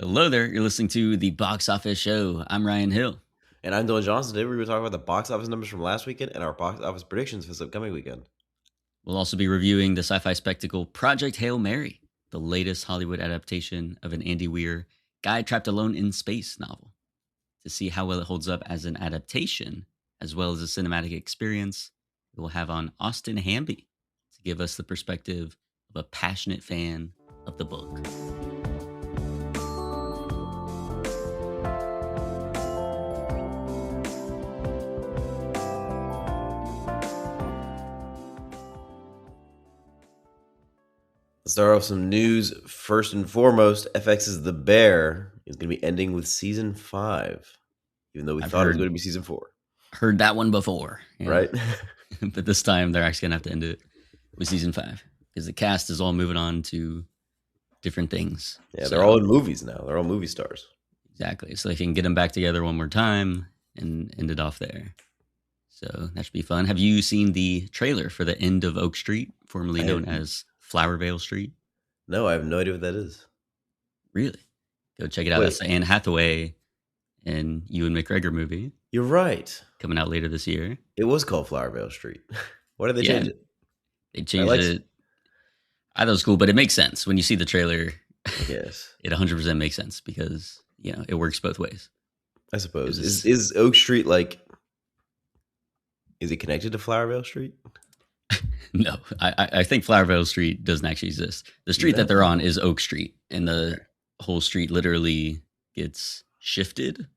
Hello there. You're listening to the Box Office Show. I'm Ryan Hill. And I'm Dylan Johnson. Today we're going to talk about the box office numbers from last weekend and our box office predictions for this upcoming weekend. We'll also be reviewing the sci-fi spectacle Project Hail Mary, the latest Hollywood adaptation of an Andy Weir guy trapped alone in space novel. To see how well it holds up as an adaptation, as well as a cinematic experience, we'll have on Austyn Hamby to give us the perspective of a passionate fan of the book. Let's start off with some news. First and foremost, FX's The Bear is going to be ending with season 5, even though I've thought it was going to be season 4. Heard that one before. Yeah. Right? But this time they're actually going to have to end it with season 5 because the cast is all moving on to different things. Yeah, so, they're all in movies now. They're all movie stars. Exactly. So they can get them back together one more time and end it off there. So that should be fun. Have you seen the trailer for the end of Oak Street, formerly known as Flowervale Street? No, I have no idea what that is. Really? Go check it out. That's the Anne Hathaway and Ewan McGregor movie. You're right. Coming out later this year. It was called Flowervale Street. Why did they change it? They changed it. I thought it was cool, but it makes sense when you see the trailer. Yes. It 100% makes sense because, you know, it works both ways. I suppose. Is Oak Street is it connected to Flowervale Street? No, I think Flowervale Street doesn't actually exist. The street that they're on is Oak Street, and the whole street literally gets shifted,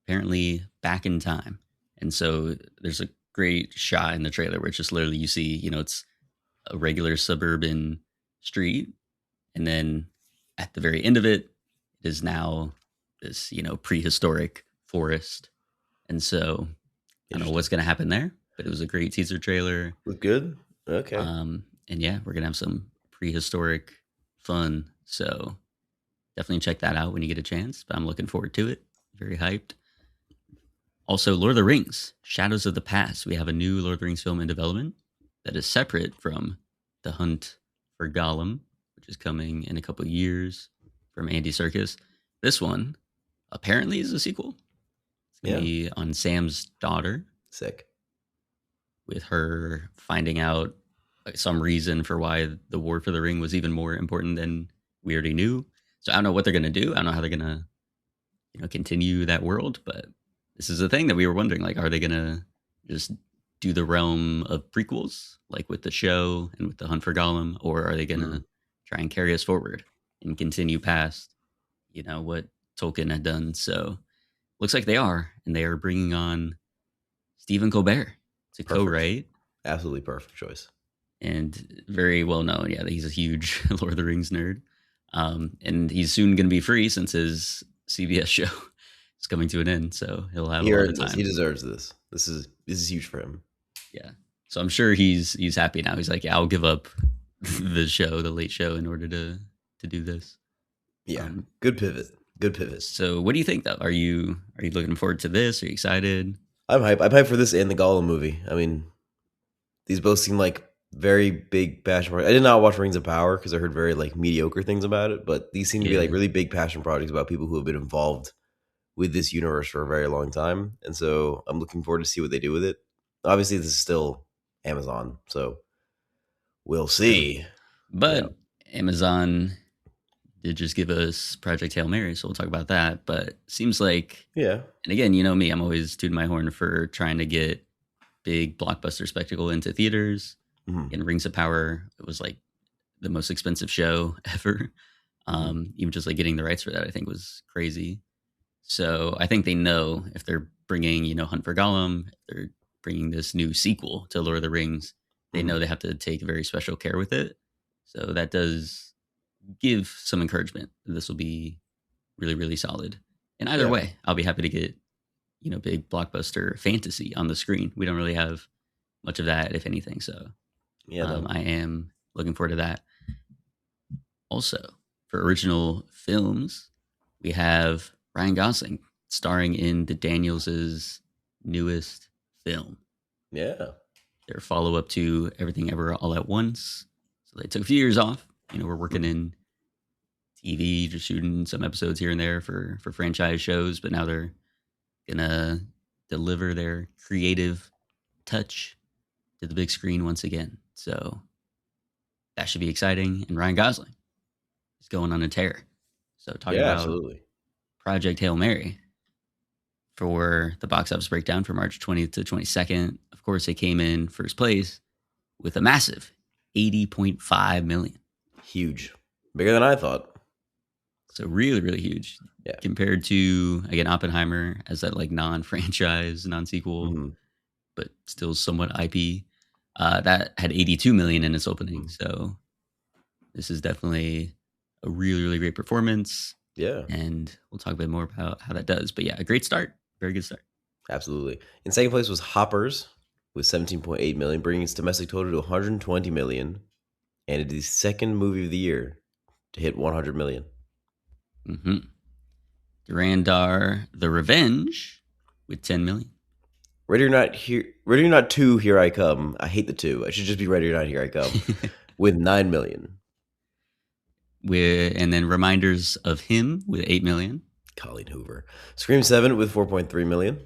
apparently back in time. And so there's a great shot in the trailer where it's just literally you see, you know, it's a regular suburban street, and then at the very end of it is now this, you know, prehistoric forest. And so I don't know what's going to happen there, but it was a great teaser trailer. Look good. Okay. And yeah, we're going to have some prehistoric fun. So definitely check that out when you get a chance. But I'm looking forward to it. Very hyped. Also, Lord of the Rings, Shadows of the Past. We have a new Lord of the Rings film in development that is separate from The Hunt for Gollum, which is coming in a couple of years from Andy Serkis. This one apparently is a sequel. It's going to be on Sam's daughter. Sick. With her finding out some reason for why the War for the Ring was even more important than we already knew. So I don't know what they're going to do. I don't know how they're going to, you know, continue that world. But this is the thing that we were wondering, like, are they going to just do the realm of prequels, like with the show and with the Hunt for Gollum, or are they going to try and carry us forward and continue past, you know, what Tolkien had done? So looks like they are, and they are bringing on Stephen Colbert to co-write. Absolutely perfect choice. And very well known. Yeah, he's a huge Lord of the Rings nerd. And he's soon going to be free since his CBS show is coming to an end. So he'll have a lot of time. He deserves this. This is huge for him. Yeah. So I'm sure he's happy now. He's like, yeah, I'll give up the show, the late show, in order to do this. Yeah. Good pivot. Good pivot. So what do you think, though? Are you looking forward to this? Are you excited? I'm hyped. I'm hyped for this and the Gollum movie. I mean, these both seem like very big passion projects. I did not watch Rings of Power because I heard very mediocre things about it, but these seem to be really big passion projects about people who have been involved with this universe for a very long time. And so I'm looking forward to see what they do with it. Obviously, this is still Amazon, so we'll see. But Amazon did just give us Project Hail Mary, so we'll talk about that. But seems like, and again, you know me, I'm always tooting my horn for trying to get big blockbuster spectacle into theaters. In Rings of Power, it was like the most expensive show ever. Even just like getting the rights for that, I think was crazy. So I think they know if they're bringing, you know, Hunt for Gollum, if they're bringing this new sequel to Lord of the Rings, they know they have to take very special care with it. So that does give some encouragement. This will be really, really solid. And either way, I'll be happy to get, you know, big blockbuster fantasy on the screen. We don't really have much of that, if anything. So I am looking forward to that. Also, for original films, we have Ryan Gosling starring in the Daniels' newest film. Yeah. Their follow-up to Everything Ever All at Once. So they took a few years off. You know, we're working in TV, just shooting some episodes here and there for franchise shows, but now they're gonna deliver their creative touch to the big screen once again. So that should be exciting. And Ryan Gosling is going on a tear. So talking about absolutely. Project Hail Mary for the box office breakdown for March 20th to 22nd. Of course, it came in first place with a massive 80.5 million. Huge. Bigger than I thought. So really, really huge. Yeah. Compared to, again, Oppenheimer as that like non-franchise, non-sequel, but still somewhat IP. That had 82 million in its opening. So this is definitely a really, really great performance. Yeah. And we'll talk a bit more about how that does. But yeah, a great start. Very good start. Absolutely. In second place was Hoppers with 17.8 million, bringing its domestic total to 120 million. And it is the second movie of the year to hit 100 million. Mm-hmm. Durandar, The Revenge with 10 million. Ready or Not 2, Here I Come. I hate the 2. I should just be Ready or Not, Here I Come. With 9 million. And then Reminders of Him with 8 million. Colleen Hoover. Scream 7 with 4.3 million.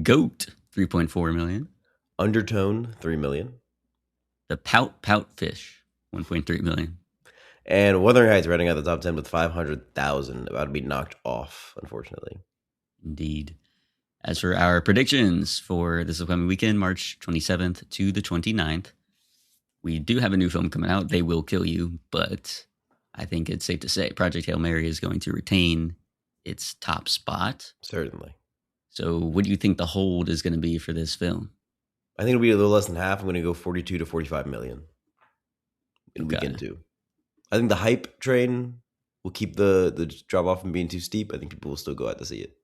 Goat, 3.4 million. Undertone, 3 million. The Pout Fish, 1.3 million. And Wuthering Heights running out the top 10 with 500,000, about to be knocked off, unfortunately. Indeed. As for our predictions for this upcoming weekend, March 27th to the 29th, we do have a new film coming out, They Will Kill You, but I think it's safe to say Project Hail Mary is going to retain its top spot. Certainly. So what do you think the hold is going to be for this film? I think it'll be a little less than half. I'm going to go 42 to 45 million in weekend 2. I think the hype train will keep the drop off from being too steep. I think people will still go out to see it.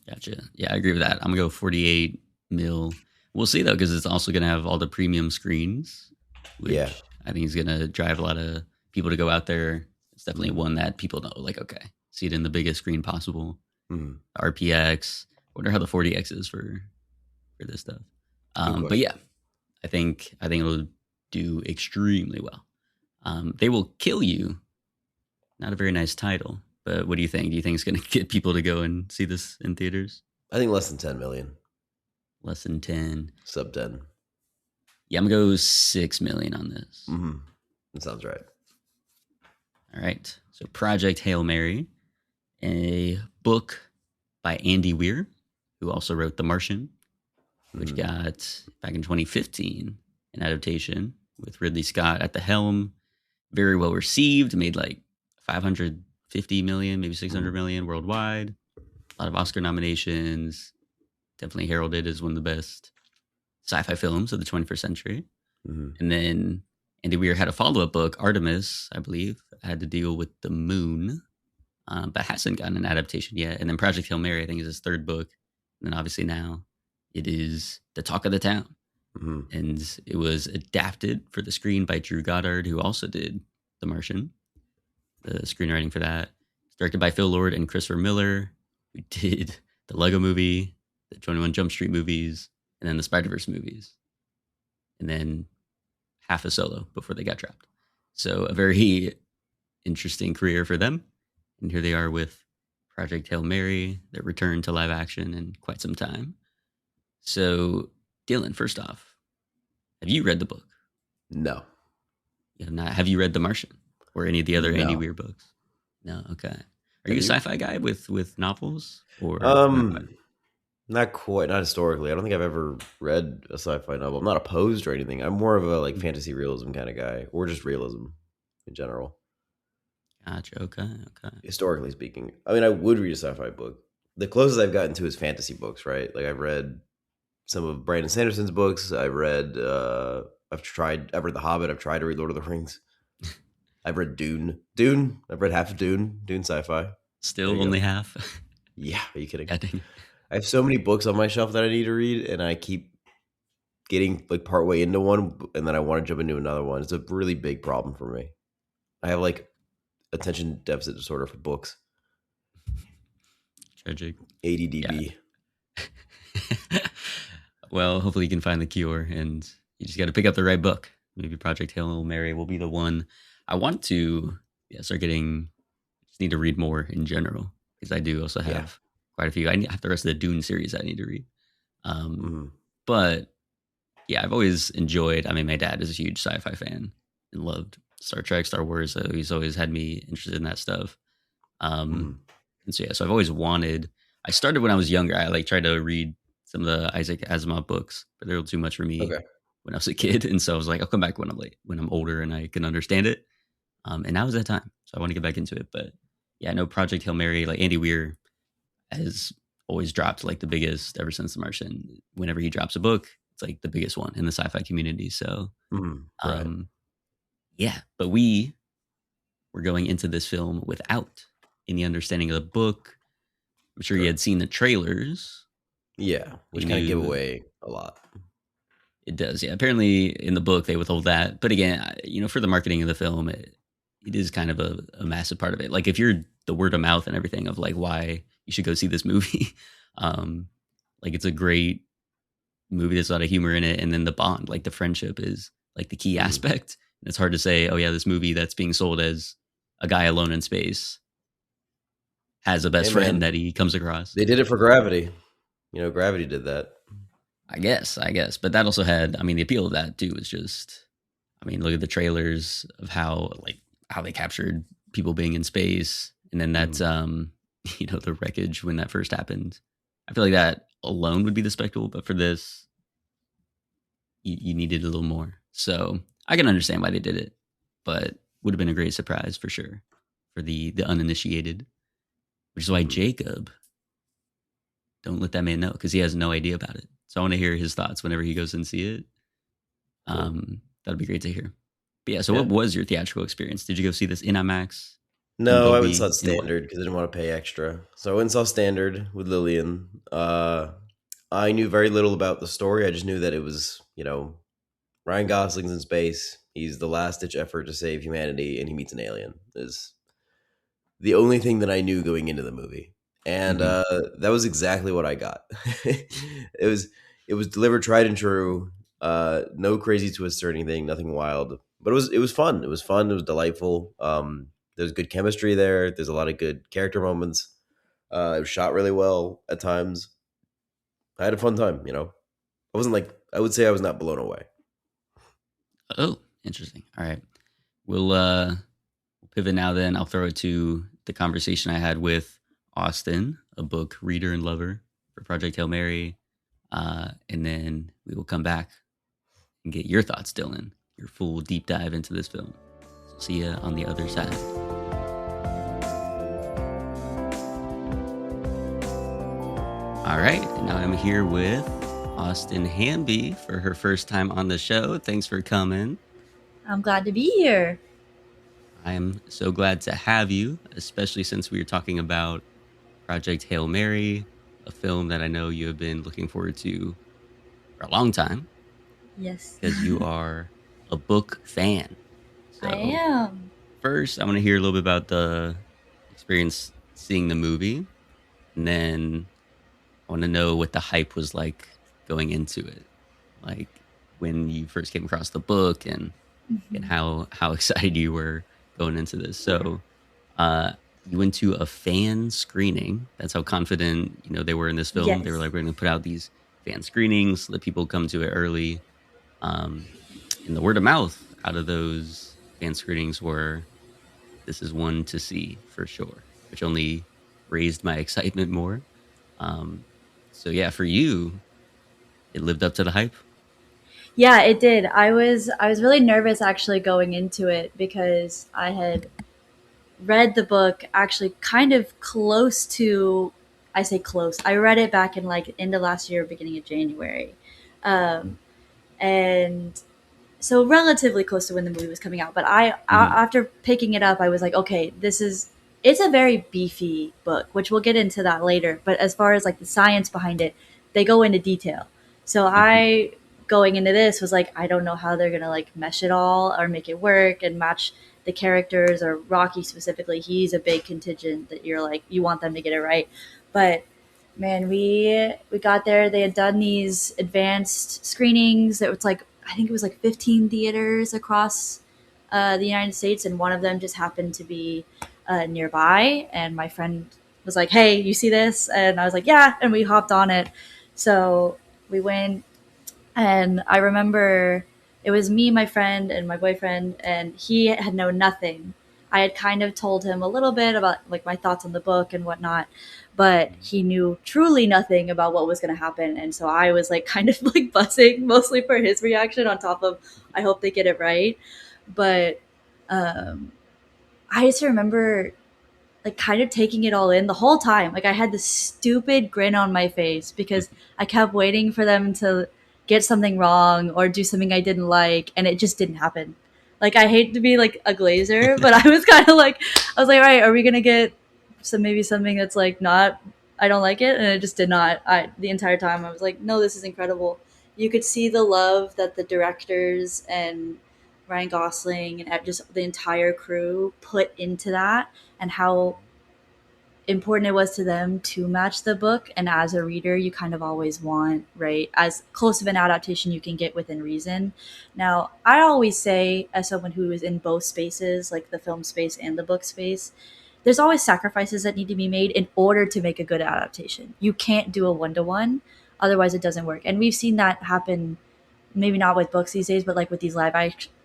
Gotcha. Yeah, I agree with that. I'm going to go 48 mil. We'll see, though, because it's also going to have all the premium screens, which I think is going to drive a lot of people to go out there. It's definitely one that people know, like, okay, see it in the biggest screen possible. RPX. I wonder how the 40X is for this stuff. But yeah, I think it'll do extremely well. They Will Kill You. Not a very nice title, but what do you think? Do you think it's going to get people to go and see this in theaters? I think less than 10 million. Less than 10. Sub 10. Yeah, I'm going to go 6 million on this. That sounds right. All right. So Project Hail Mary, a book by Andy Weir, who also wrote The Martian, which got, back in 2015, an adaptation with Ridley Scott at the helm. Very well received, made like 550 million, maybe 600 million worldwide. A lot of Oscar nominations. Definitely heralded as one of the best sci-fi films of the 21st century. And then Andy Weir had a follow-up book, Artemis, I believe, had to deal with the moon, but hasn't gotten an adaptation yet. And then Project Hail Mary, I think, is his third book. And then obviously now it is the talk of the town. And it was adapted for the screen by Drew Goddard, who also did The Martian, the screenwriting for that. It's directed by Phil Lord and Christopher Miller, who did the Lego Movie, the 21 Jump Street movies, and then the Spider-Verse movies. And then half a solo before they got dropped. So a very interesting career for them. And here they are with Project Hail Mary, their return to live action in quite some time. So, Dylan, first off, have you read the book? No. You have not. Have you read The Martian or any of the other Andy Weir books? No. Okay. Are you a sci-fi guy with novels or? Not quite. Not historically. I don't think I've ever read a sci-fi novel. I'm not opposed or anything. I'm more of a like fantasy realism kind of guy, or just realism in general. Gotcha. Okay. Historically speaking, I mean, I would read a sci-fi book. The closest I've gotten to is fantasy books, right? Like I've read some of Brandon Sanderson's books. I've read The Hobbit. I've tried to read Lord of the Rings. I've read Dune. I've read half of Dune sci-fi. Still only half? Yeah. Are you kidding? I have so many books on my shelf that I need to read, and I keep getting like partway into one, and then I want to jump into another one. It's a really big problem for me. I have like attention deficit disorder for books. Tragic. ADDB. Yeah. Well, hopefully you can find the cure, and you just got to pick up the right book. Maybe Project Hail Mary will be the one. I want to yeah, start getting. Just need to read more in general because I do also have quite a few. I have the rest of the Dune series I need to read. But yeah, I've always enjoyed. I mean, my dad is a huge sci-fi fan and loved Star Trek, Star Wars. So he's always had me interested in that stuff. And so yeah, so I've always wanted. I started when I was younger. I like tried to read some of the Isaac Asimov books, but they were too much for me when I was a kid. And so I was like, I'll come back when I'm older and I can understand it. And now is that time. So I want to get back into it. But yeah, I know Project Hail Mary, like Andy Weir has always dropped like the biggest ever since The Martian. Whenever he drops a book, it's like the biggest one in the sci-fi community. So yeah, but we're going into this film without any understanding of the book. I'm sure you had seen the trailers. Yeah, which kind of give away a lot. It does, yeah. Apparently in the book they withhold that. But again, for the marketing of the film, it is kind of a massive part of it. Like if you're the word of mouth and everything of like why you should go see this movie, like it's a great movie. There's a lot of humor in it. And then the bond, like the friendship is like the key aspect. And it's hard to say, oh yeah, this movie that's being sold as a guy alone in space has a best friend that he comes across. They did it for Gravity. Gravity did that. I guess. But that also had, the appeal of that too was just, look at the trailers of how they captured people being in space. And then that's, the wreckage when that first happened. I feel like that alone would be the spectacle, but for this, you needed a little more. So I can understand why they did it, but would have been a great surprise for sure for the uninitiated, which is why Jacob, don't let that man know because he has no idea about it. So I want to hear his thoughts whenever he goes and see it. That'd be great to hear. But yeah, so what was your theatrical experience? Did you go see this in IMAX? No, I went and saw Standard because I didn't want to pay extra. So I went and saw Standard with Lillian. I knew very little about the story. I just knew that it was, Ryan Gosling's in space. He's the last-ditch effort to save humanity, and he meets an alien. Is the only thing that I knew going into the movie. And that was exactly what I got. It was delivered tried and true. No crazy twists or anything, nothing wild. But it was fun. It was fun. It was delightful. There's good chemistry there. There's a lot of good character moments. It was shot really well at times. I had a fun time, I wasn't I would say I was not blown away. Oh, interesting. All right. We'll pivot now then. I'll throw it to the conversation I had with Austyn, a book reader and lover for Project Hail Mary. And then we will come back and get your thoughts, Dylan, your full deep dive into this film. So see you on the other side. All right, and now I'm here with Austyn Hamby for her first time on the show. Thanks for coming. I'm glad to be here. I am so glad to have you, especially since we were talking about Project Hail Mary, a film that I know you have been looking forward to for a long time. Yes. Because you are a book fan. So I am. First, I want to hear a little bit about the experience seeing the movie. And then I want to know what the hype was like going into it. Like when you first came across the book and how excited you were going into this. So you went to a fan screening. That's how confident, they were in this film. Yes. They were like, we're going to put out these fan screenings, let people come to it early. And the word of mouth out of those fan screenings were, this is one to see for sure, which only raised my excitement more. So yeah, for you, it lived up to the hype? Yeah, it did. I was really nervous actually going into it because I had read the book actually kind of close to, I say close, I read it back in end of last year, beginning of January. And so relatively close to when the movie was coming out. But after picking it up, I was like, okay, it's a very beefy book, which we'll get into that later. But as far as the science behind it, they go into detail. So I, going into this, was like, I don't know how they're going to mesh it all or make it work and match the characters, or Rocky specifically. He's a big contingent that you want them to get it right. But man, we got there. They had done these advanced screenings. It was I think it was 15 theaters across the United States, and one of them just happened to be nearby. And my friend was like, "Hey, you see this?" And I was like, "Yeah," and we hopped on it. So we went, and I remember it was me, my friend, and my boyfriend, and he had known nothing. I had kind of told him a little bit about like my thoughts on the book and whatnot, but he knew truly nothing about what was going to happen. And so I was like kind of like buzzing mostly for his reaction on top of I hope they get it right. But um, I just remember like kind of taking it all in the whole time. Like I had this stupid grin on my face because I kept waiting for them to get something wrong or do something I didn't like, and it just didn't happen. Like I hate to be like a glazer, but I was kind of like, I was like, all right, are we gonna get maybe something that's like not, I don't like it, and it just did not. I the entire time I was like, no, this is incredible. You could see the love that the directors and Ryan Gosling and just the entire crew put into that, and how important it was to them to match the book. And as a reader, you kind of always want, right, as close of an adaptation you can get within reason. Now, I always say, as someone who is in both spaces, like the film space and the book space, there's always sacrifices that need to be made in order to make a good adaptation. You can't do a one-to-one, otherwise it doesn't work. And we've seen that happen, maybe not with books these days, but like with these live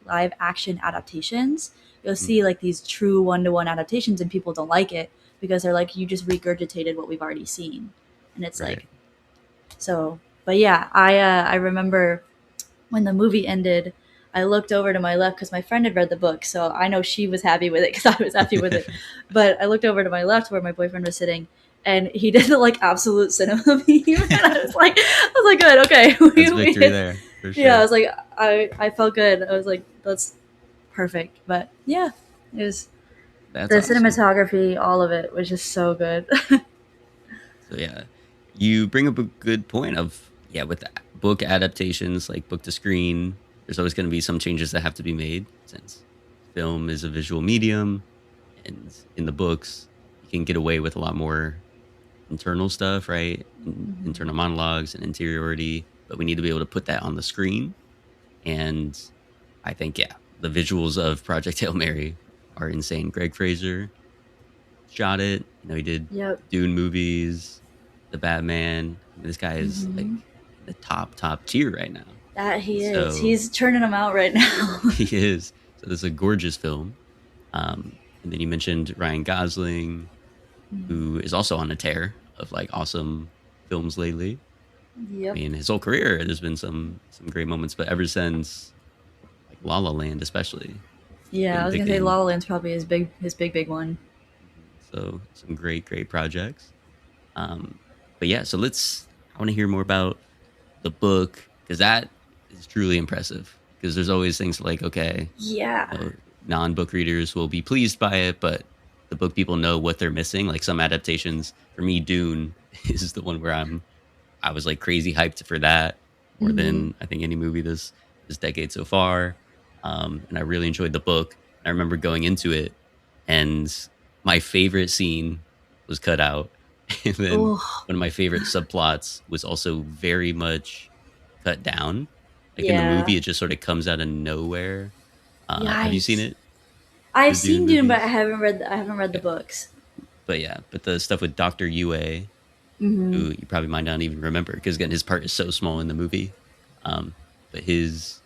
action adaptations. You'll see like these true one-to-one adaptations, and people don't like it because they're like, you just regurgitated what we've already seen. And it's right. Like, so, but yeah, I remember when the movie ended, I looked over to my left because my friend had read the book. So I know she was happy with it because I was happy with it. But I looked over to my left where my boyfriend was sitting, and he did the like absolute cinema meme. And I was like, good. Okay. That's victory there. For sure. Yeah. I was like, I felt good. I was like, that's perfect. But yeah, it was, that's the awesome. Cinematography, all of it was just so good. So yeah, you bring up a good point of, with book adaptations, like book to screen, there's always going to be some changes that have to be made since film is a visual medium, and in the books you can get away with a lot more internal stuff, right? Internal monologues and interiority, but we need to be able to put that on the screen. And I think, the visuals of Project Hail Mary are insane. Greg Fraser shot it. He did Dune movies, The Batman. This guy is like the top tier right now. That he is. He's churning them out right now. He is. So this is a gorgeous film. And then you mentioned Ryan Gosling, who is also on a tear of like awesome films lately. Yep. I mean, his whole career, there's been some great moments, but ever since like La La Land, especially. Yeah, I was gonna say La La Land's probably his big one. So some great projects. But yeah, so I want to hear more about the book, because that is truly impressive. Because there's always things like, okay, non-book readers will be pleased by it, but the book people know what they're missing. Like some adaptations, for me, Dune is the one where I was like crazy hyped for that more than I think any movie this decade so far. And I really enjoyed the book. I remember going into it, and my favorite scene was cut out. And then one of my favorite subplots was also very much cut down. Like in the movie, it just sort of comes out of nowhere. Have you seen it? I've seen Dune, but I haven't read the books. But the stuff with Dr. Yue, who you probably might not even remember, because again, his part is so small in the movie. But his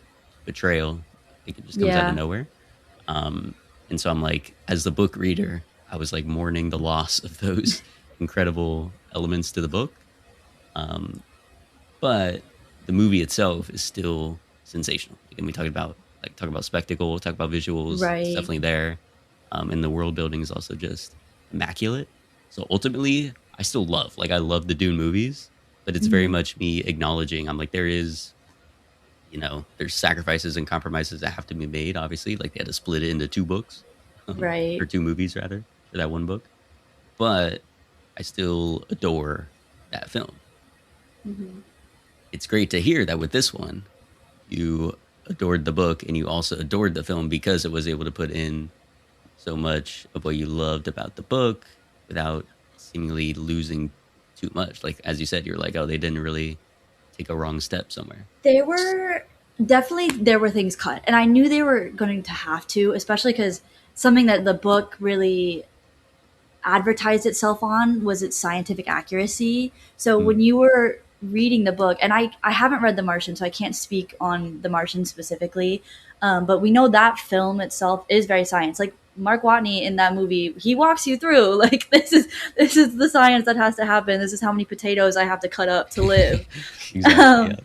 betrayal, it just comes out of nowhere. And so I'm like, as the book reader, I was like mourning the loss of those incredible elements to the book. But the movie itself is still sensational. And we talk about spectacle, talk about visuals, right. It's definitely there. And the world building is also just immaculate. So ultimately, I love the Dune movies, but it's very much me acknowledging, I'm like, there's sacrifices and compromises that have to be made, obviously. Like they had to split it into two books. Right. Or two movies, rather, for that one book. But I still adore that film. It's great to hear that with this one, you adored the book and you also adored the film because it was able to put in so much of what you loved about the book without seemingly losing too much. Like, as you said, you're like, oh, they didn't really take a wrong step somewhere. There were definitely there were things cut, and I knew they were going to have to, especially because something that the book really advertised itself on was its scientific accuracy. So when you were reading the book, and I haven't read The Martian, so I can't speak on The Martian specifically, but we know that film itself is very science. Like Mark Watney in that movie, he walks you through like this is the science that has to happen. This is how many potatoes I have to cut up to live. Exactly. Yeah.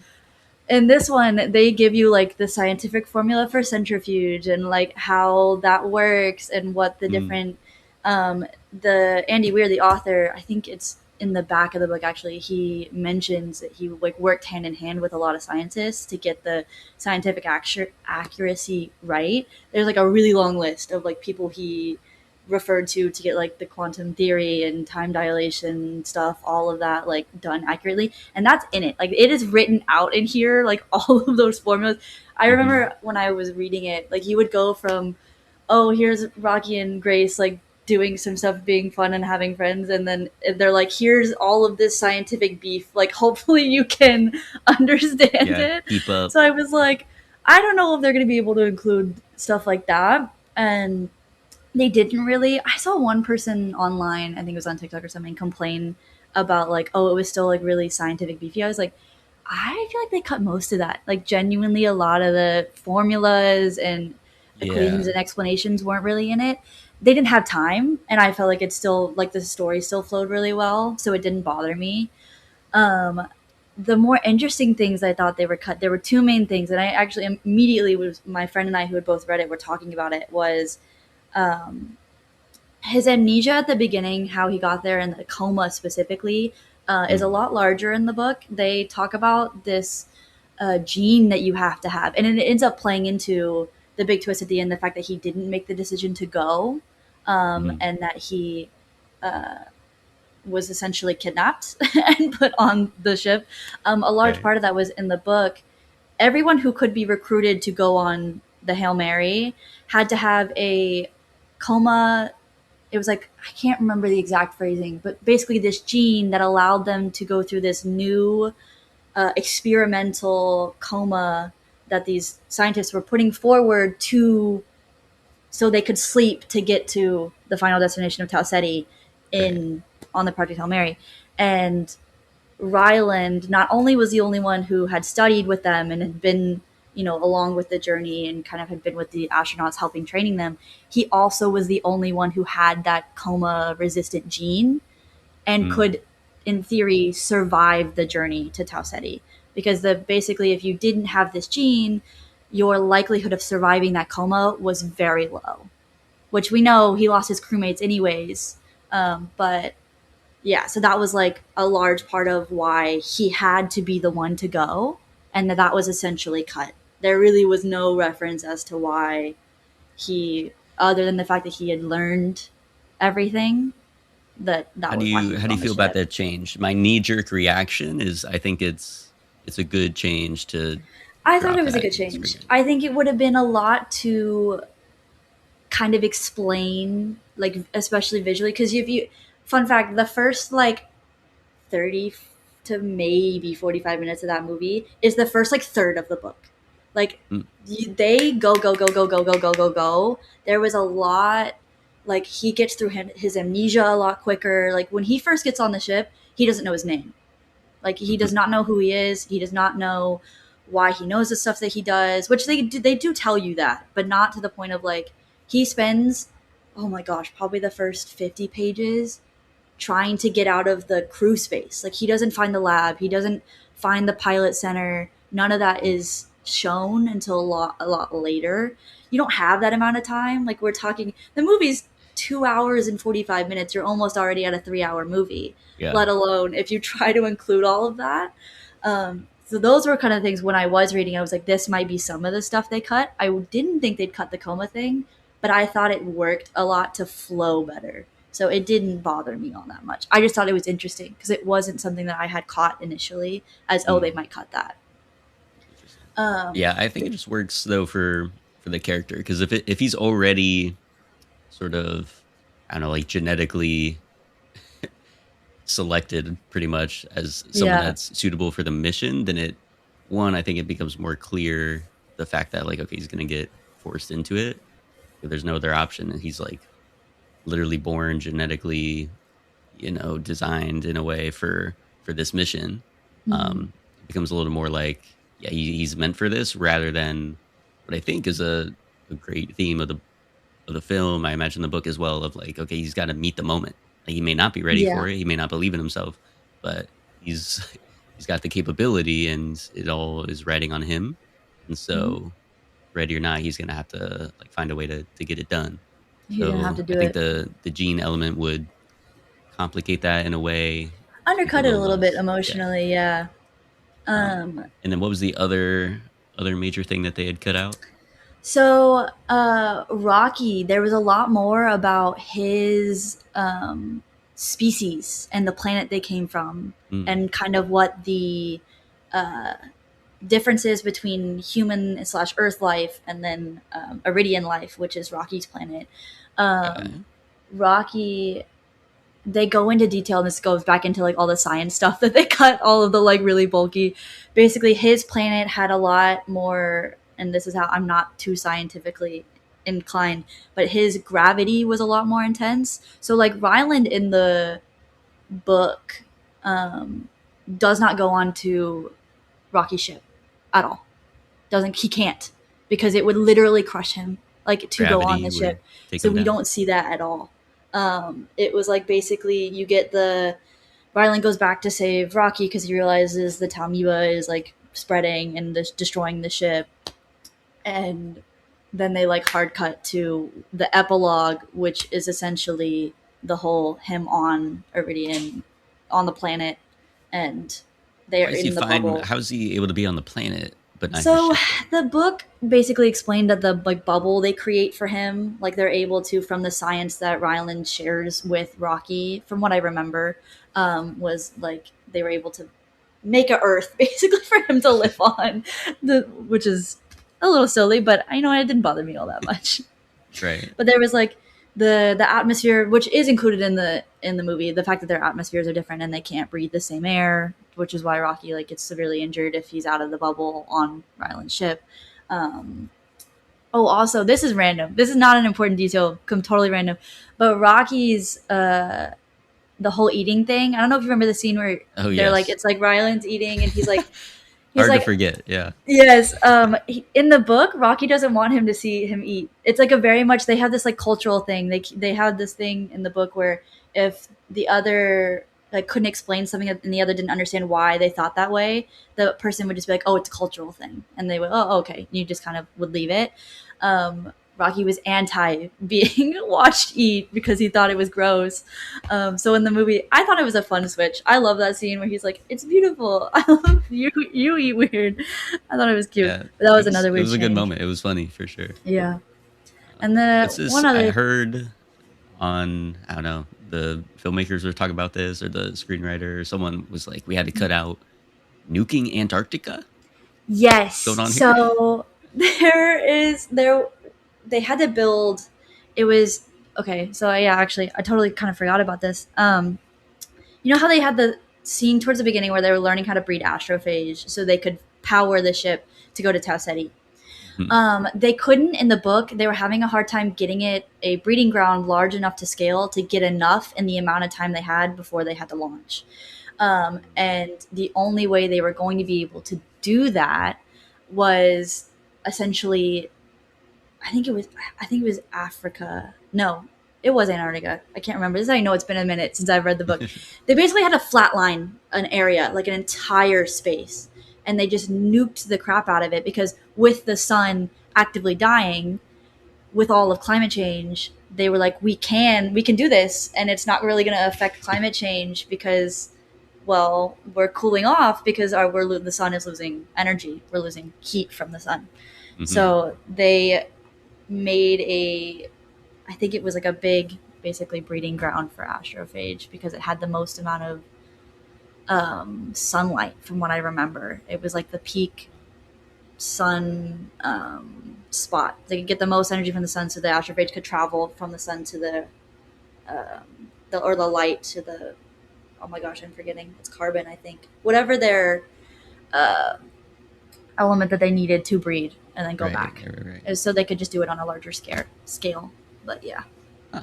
In this one, they give you like the scientific formula for centrifuge and like how that works and what the different the Andy Weir, the author, I think it's in the back of the book actually, he mentions that he like worked hand in hand with a lot of scientists to get the scientific accuracy right. There's like a really long list of like people he referred to get like the quantum theory and time dilation stuff, all of that like done accurately, and that's in it. Like it is written out in here, like all of those formulas. I remember when I was reading it, like you would go from, oh, here's Rocky and Grace like doing some stuff, being fun and having friends, and then they're like, here's all of this scientific beef, like hopefully you can understand it. Keep up. So I was like, I don't know if they're going to be able to include stuff like that, and they didn't really. I saw one person online, I think it was on TikTok or something, complain about like, oh, it was still like really scientific beefy. I was like, I feel like they cut most of that. Like genuinely a lot of the formulas and equations and explanations weren't really in it. They didn't have time, and I felt like it's still like the story still flowed really well, so it didn't bother me. The more interesting things I thought they were cut, there were two main things, and I actually immediately was, my friend and I who had both read it were talking about it, was his amnesia at the beginning, how he got there, and the coma specifically, is a lot larger in the book. They talk about this gene that you have to have, and it ends up playing into the big twist at the end, the fact that he didn't make the decision to go, and that he was essentially kidnapped and put on the ship. A large part of that was in the book. Everyone who could be recruited to go on the Hail Mary had to have a coma. It was like, I can't remember the exact phrasing, but basically this gene that allowed them to go through this new experimental coma that these scientists were putting forward to, so they could sleep to get to the final destination of Tau Ceti on the Project Hail Mary. And Ryland not only was the only one who had studied with them and had been, along with the journey and kind of had been with the astronauts helping training them, he also was the only one who had that coma resistant gene and could, in theory, survive the journey to Tau Ceti. Because basically, if you didn't have this gene, your likelihood of surviving that coma was very low, which we know he lost his crewmates anyways. But yeah, so that was like a large part of why he had to be the one to go, and that was essentially cut. There really was no reference as to why he, other than the fact that he had learned everything. How do you feel about that change? My knee-jerk reaction is, I think it's a good change to. I thought it was a good change. I think it would have been a lot to kind of explain, like especially visually, because fun fact, the first like 30 to maybe 45 minutes of that movie is the first like third of the book. Like they go. There was a lot. Like he gets through his amnesia a lot quicker. Like when he first gets on the ship, he doesn't know his name. Like he does not know who he is. He does not know why he knows the stuff that he does, which they do tell you that, but not to the point of like, he spends, oh my gosh, probably the first 50 pages trying to get out of the crew space. Like he doesn't find the lab. He doesn't find the pilot center. None of that is shown until a lot later. You don't have that amount of time. Like we're talking, the movie's 2 hours and 45 minutes. You're almost already at a 3-hour movie, let alone if you try to include all of that. So those were kind of things when I was reading, I was like, this might be some of the stuff they cut. I didn't think they'd cut the coma thing, but I thought it worked a lot to flow better. So it didn't bother me all that much. I just thought it was interesting because it wasn't something that I had caught initially as, they might cut that. Yeah, I think it just works though for the character, because if he's already sort of, I don't know, like genetically selected pretty much as someone that's suitable for the mission, then it one, I think it becomes more clear the fact that like, okay, he's going to get forced into it. There's no other option. And he's like literally born genetically, designed in a way for this mission. Mm-hmm. It becomes a little more like, yeah, he's meant for this rather than what I think is a great theme of the film. I imagine the book as well of like, okay, he's got to meet the moment. Like he may not be ready Yeah. for it. He may not believe in himself, but he's he's got the capability and it all is riding on him. And so ready or not, he's going to have to like find a way to get it done. He's gonna have So to I do think it. the gene element would complicate that in a way, make it a Undercut it a little little bit less, yeah. emotionally, yeah. And then what was the other major thing that they had cut out? So Rocky, there was a lot more about his species and the planet they came from, and kind of what the differences between human slash Earth life and then Eridian life, which is Rocky's planet. Rocky, they go into detail, and this goes back into like all the science stuff that they cut, all of the like really bulky. Basically, his planet had a lot more, and this is how I'm not too scientifically inclined, but his gravity was a lot more intense. So like Ryland in the book does not go on to Rocky's ship at all. He can't, because it would literally crush him like to Gravity go on the ship. So we don't see that at all. It was like basically you get Ryland goes back to save Rocky because he realizes the Talmiba is like spreading and destroying the ship, and then they like hard cut to the epilogue, which is essentially the whole him on Eridian, on the planet, and they're in the bubble. How is he able to be on the planet? But not so the book basically explained that the like bubble they create for him, like they're able to, from the science that Ryland shares with Rocky, from what I remember, was like they were able to make a Earth basically for him to live on, which is a little silly, but I know it didn't bother me all that much. Right. But there was like the atmosphere, which is included in the movie, the fact that their atmospheres are different and they can't breathe the same air, which is why Rocky like gets severely injured if he's out of the bubble on Ryland's ship. Also, this is random. This is not an important detail. Totally random. But Rocky's the whole eating thing. I don't know if you remember the scene where they're like, it's like Ryland's eating and he's like. He's hard to forget, yeah. Yes. In the book, Rocky doesn't want him to see him eat. It's like a very much, they have this like cultural thing. They have this thing in the book where if the other like couldn't explain something and the other didn't understand why they thought that way, the person would just be like, oh, it's a cultural thing. And they would, oh, okay. And you just kind of would leave it. Rocky was anti being watched eat because he thought it was gross. So in the movie, I thought it was a fun switch. I love that scene where he's like, "It's beautiful. I love you. You eat weird." I thought it was cute. Yeah, but that was another weird. It was a good moment. It was funny for sure. Yeah. And then one other. I heard on, I don't know, the filmmakers were talking about this, or the screenwriter, or someone was like, we had to cut out nuking Antarctica. Yes. Going on so here? They had to build. It was okay. So yeah, actually, I totally kind of forgot about this. You know how they had the scene towards the beginning where they were learning how to breed astrophage so they could power the ship to go to Tau Ceti. They couldn't in the book. They were having a hard time getting it a breeding ground large enough to scale to get enough in the amount of time they had before they had to launch. And the only way they were going to be able to do that was essentially, I think it was Africa. No, it was Antarctica. I can't remember. This is how I know it's been a minute since I've read the book. They basically had to flatline an area, like an entire space. And they just nuked the crap out of it because with the sun actively dying, with all of climate change, they were like, we can do this. And it's not really going to affect climate change because, well, we're cooling off because the sun is losing energy. We're losing heat from the sun. Mm-hmm. So they made I think it was like a big, basically breeding ground for astrophage because it had the most amount of sunlight from what I remember. It was like the peak sun spot. They could get the most energy from the sun, so the astrophage could travel from the sun to the light to the, oh my gosh, I'm forgetting. It's carbon, I think. Whatever their element that they needed to breed and then go Right, back. right. So they could just do it on a larger scale. But yeah. Huh.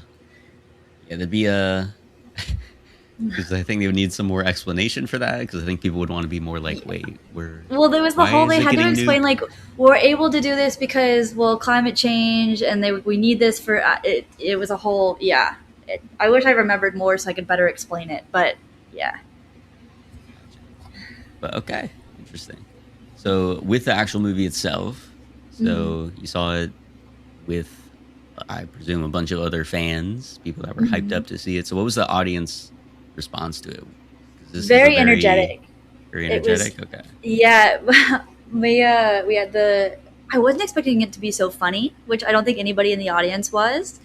Yeah, there'd be a... Because I think they would need some more explanation for that. Because I think people would want to be more like, wait, well, there was the whole they had to explain like we're able to do this because climate change and we need this for it. It was a whole I wish I remembered more so I could better explain it. But yeah. But okay, interesting. So with the actual movie itself, so you saw it with, I presume, a bunch of other fans, people that were hyped up to see it. So what was the audience response to it? Very energetic. Very energetic. Okay. Yeah, we had I wasn't expecting it to be so funny, which I don't think anybody in the audience was,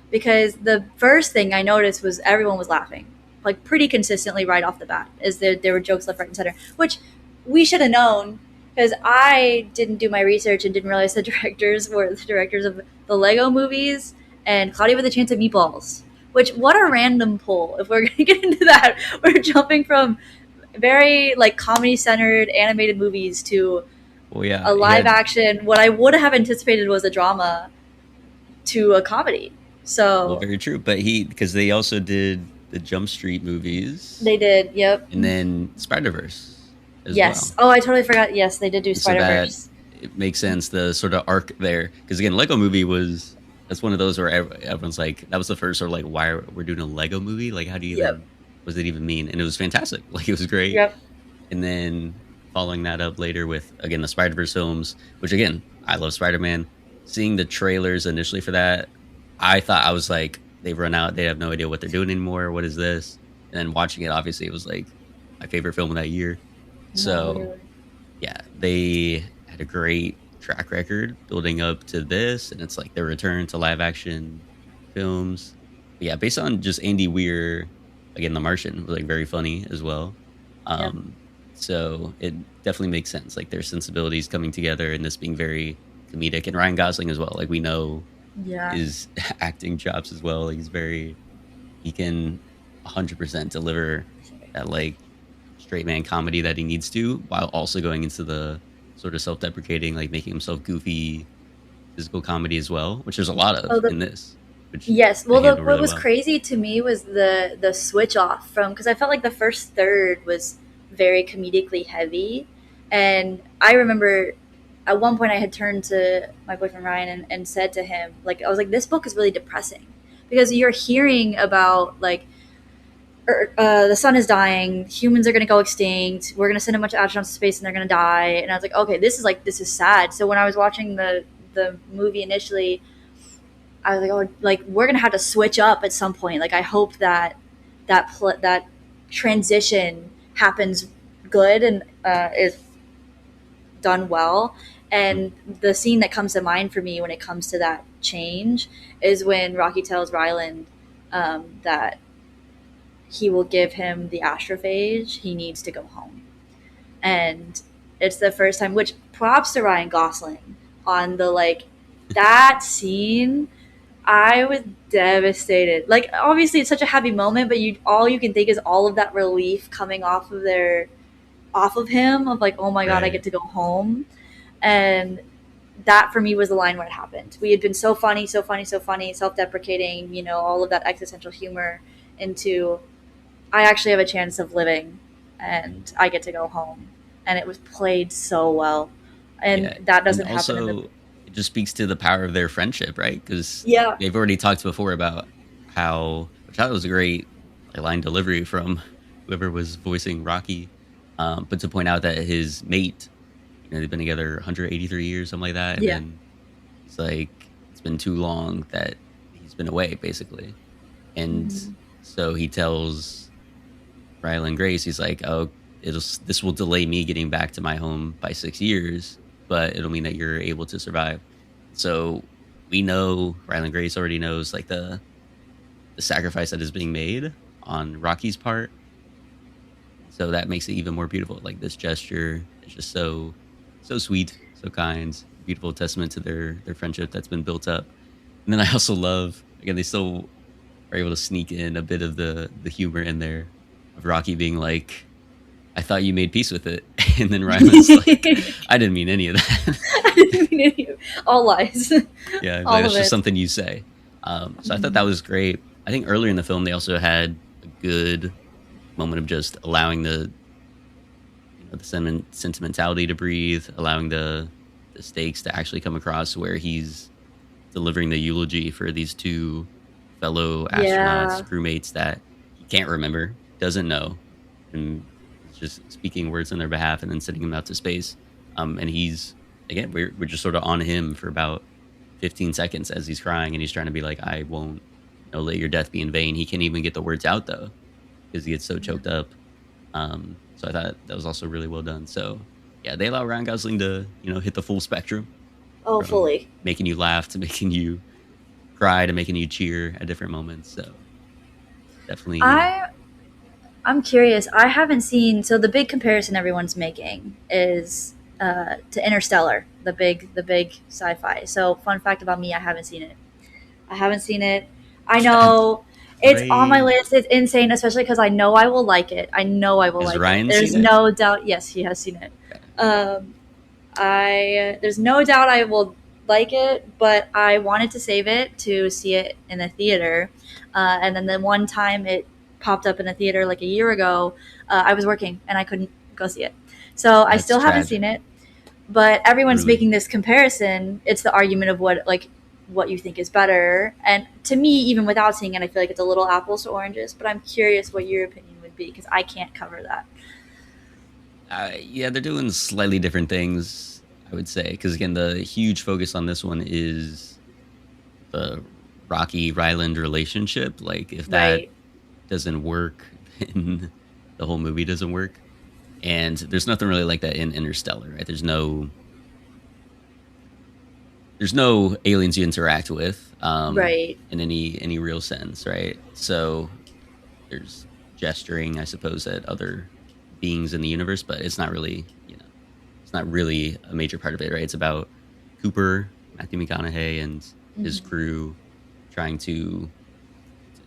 because the first thing I noticed was everyone was laughing, like pretty consistently right off the bat. There were jokes left, right, and center, which we should have known because I didn't do my research and didn't realize the directors were the directors of the Lego movies and Cloudy with a Chance of Meatballs. Which, what a random pull. If we're going to get into that, we're jumping from very like comedy-centered animated movies to a live action. What I would have anticipated was a drama to a comedy. So very true. But because they also did the Jump Street movies. They did, yep. And then Spider-Verse as yes. well. Oh, I totally forgot. Yes, they did do Spider-Verse. So it makes sense, the sort of arc there. Because again, Lego movie that's one of those where everyone's like, that was the first sort of like, why we're doing a Lego movie? Like, how do you even, what does it even mean? And it was fantastic. Like, it was great. Yep. And then following that up later with, again, the Spider-Verse films, which again, I love Spider-Man. Seeing the trailers initially for that, I thought, I was like, they've run out. They have no idea what they're doing anymore. What is this? And then watching it, obviously, it was like my favorite film of that year. So, yeah, they had a great track record building up to this, and it's like their return to live action films. But yeah, based on just Andy Weir, again, The Martian was like very funny as well. So it definitely makes sense, like their sensibilities coming together and this being very comedic, and Ryan Gosling as well, like we know his acting chops as well. Like he can 100% deliver that like straight man comedy that he needs to, while also going into the sort of self-deprecating, like making himself goofy physical comedy as well, which there's a lot of in this. Yes. Well, what was crazy to me was the switch off from, because I felt like the first third was very comedically heavy. And I remember at one point I had turned to my boyfriend Ryan and said to him, like, I was like, this book is really depressing because you're hearing about like, the sun is dying, humans are going to go extinct, we're going to send a bunch of astronauts to space and they're going to die. And I was like, okay, this is sad. So when I was watching the movie initially, I was like, oh, like we're going to have to switch up at some point. Like I hope that transition happens good and is done well. And the scene that comes to mind for me when it comes to that change is when Rocky tells Ryland that he will give him the astrophage. He needs to go home. And it's the first time, which props to Ryan Gosling on the, like, that scene. I was devastated. Like, obviously it's such a happy moment, but all you can think is all of that relief coming off of him of like, oh my God, I get to go home. And that for me was the line when it happened. We had been so funny, self-deprecating, you know, all of that existential humor into, I actually have a chance of living and I get to go home. And it was played so well. And that doesn't happen in the... It just speaks to the power of their friendship, right? Because they've already talked before about how, which I thought was a great line delivery from whoever was voicing Rocky, but to point out that his mate, you know, they've been together 183 years, something like that. And then it's like, it's been too long that he's been away, basically. And so he tells Ryland Grace, he's like, oh, this will delay me getting back to my home by 6 years, but it'll mean that you're able to survive. So we know, Ryland Grace already knows, like, the sacrifice that is being made on Rocky's part. So that makes it even more beautiful. Like, this gesture is just so sweet, so kind, beautiful testament to their friendship that's been built up. And then I also love, again, they still are able to sneak in a bit of the humor in there of Rocky being like, I thought you made peace with it. And then Rylan's like, I didn't mean any of that. I didn't mean any of all lies. Yeah, all it's just something you say. So I thought that was great. I think earlier in the film they also had a good moment of just allowing the sentimentality to breathe, allowing the stakes to actually come across, where he's delivering the eulogy for these two fellow astronauts, crewmates that he can't remember, doesn't know, and just speaking words on their behalf and then sending them out to space. And he's, again, we're just sort of on him for about 15 seconds as he's crying, and he's trying to be like, I won't let your death be in vain. He can't even get the words out though, because he gets so choked up. So I thought that was also really well done. So yeah, they allow Ryan Gosling to, hit the full spectrum. Oh, fully. Making you laugh to making you cry to making you cheer at different moments. So definitely. I'm curious. I haven't seen, so the big comparison everyone's making is to Interstellar, the big sci-fi. So fun fact about me, I haven't seen it. I know it's on my list. It's insane, especially because I know I will like it. Has Ryan There's no doubt. Yes, he has seen it. There's no doubt I will like it, but I wanted to save it to see it in the theater. And then the one time it popped up in a theater like a year ago, I was working and I couldn't go see it. So I still haven't seen it, but everyone's making this comparison. It's the argument of what you think is better. And to me, even without seeing it, I feel like it's a little apples to oranges, but I'm curious what your opinion would be, because I can't cover that. Yeah, they're doing slightly different things, I would say, because again, the huge focus on this one is the Rocky Ryland relationship. Like, if that doesn't work, then the whole movie doesn't work. And there's nothing really like that in Interstellar, right? There's no aliens you interact with, in any real sense, right? So there's gesturing, I suppose, at other beings in the universe, but it's not really, it's not really a major part of it, right? It's about Cooper, Matthew McConaughey, and his crew trying to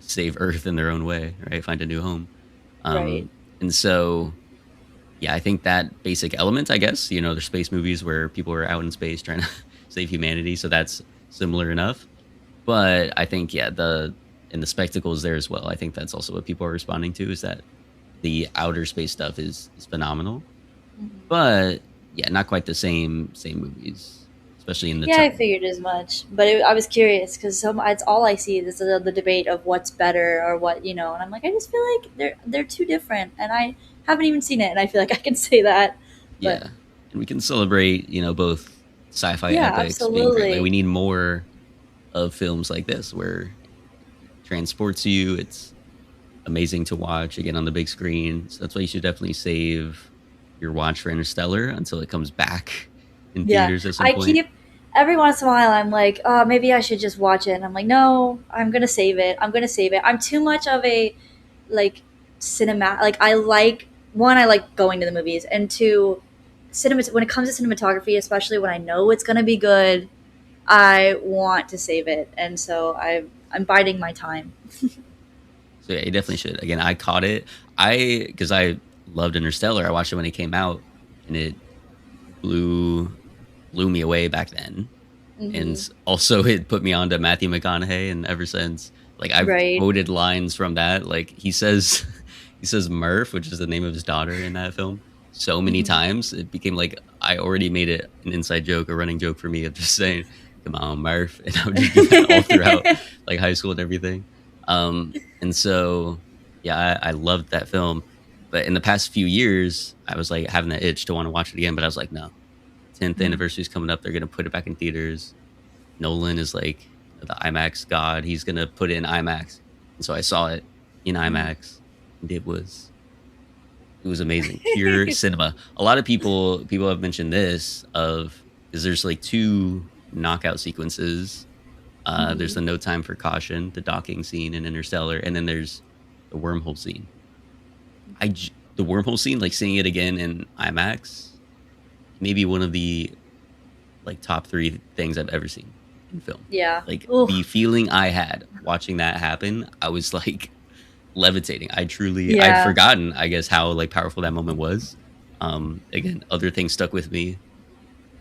save Earth in their own way, right? Find a new home. And so, yeah, I think that basic element, I guess, there's space movies where people are out in space trying to save humanity, so that's similar enough. But I think, and the spectacle is there as well. I think that's also what people are responding to, is that the outer space stuff is phenomenal. But yeah, not quite the same movies, especially in the I figured as much. But I was curious because it's all I see is the debate of what's better or what, and I'm like, I just feel like they're too different, and I haven't even seen it, and I feel like I can say that. But, and we can celebrate, both sci-fi epics. Absolutely. Like, we need more of films like this where it transports you. It's amazing to watch again on the big screen. So that's why you should definitely save your watch for Interstellar until it comes back in theaters at some point. Every once in a while I'm like, oh, maybe I should just watch it. And I'm like, no, I'm going to save it. I'm too much of a cinema. I like going to the movies, and two, when it comes to cinematography, especially when I know it's going to be good, I want to save it. And so I'm biding my time. So yeah, you definitely should. Again, I caught it. Because I loved Interstellar. I watched it when it came out, and it blew me away back then. And also it put me on to Matthew McConaughey, and ever since, I've quoted lines from that. He says Murph, which is the name of his daughter in that film, so many times it became I already made it an inside joke, a running joke for me of just saying, "Come on, Murph," and I would just do that all throughout high school and everything. And so, yeah, I loved that film. But in the past few years, I was having that itch to want to watch it again. But I was like, no, 10th anniversary is coming up. They're going to put it back in theaters. Nolan is the IMAX god. He's going to put it in IMAX. And so I saw it in IMAX, and it was amazing. Pure cinema. A lot of people have mentioned this because there's 2 knockout sequences. There's the No Time for Caution, the docking scene in Interstellar, and then there's the wormhole scene. The wormhole scene, seeing it again in IMAX, maybe one of the top 3 things I've ever seen in film. Yeah. The feeling I had watching that happen, I was levitating. I'd forgotten, I guess, how powerful that moment was. Again, other things stuck with me.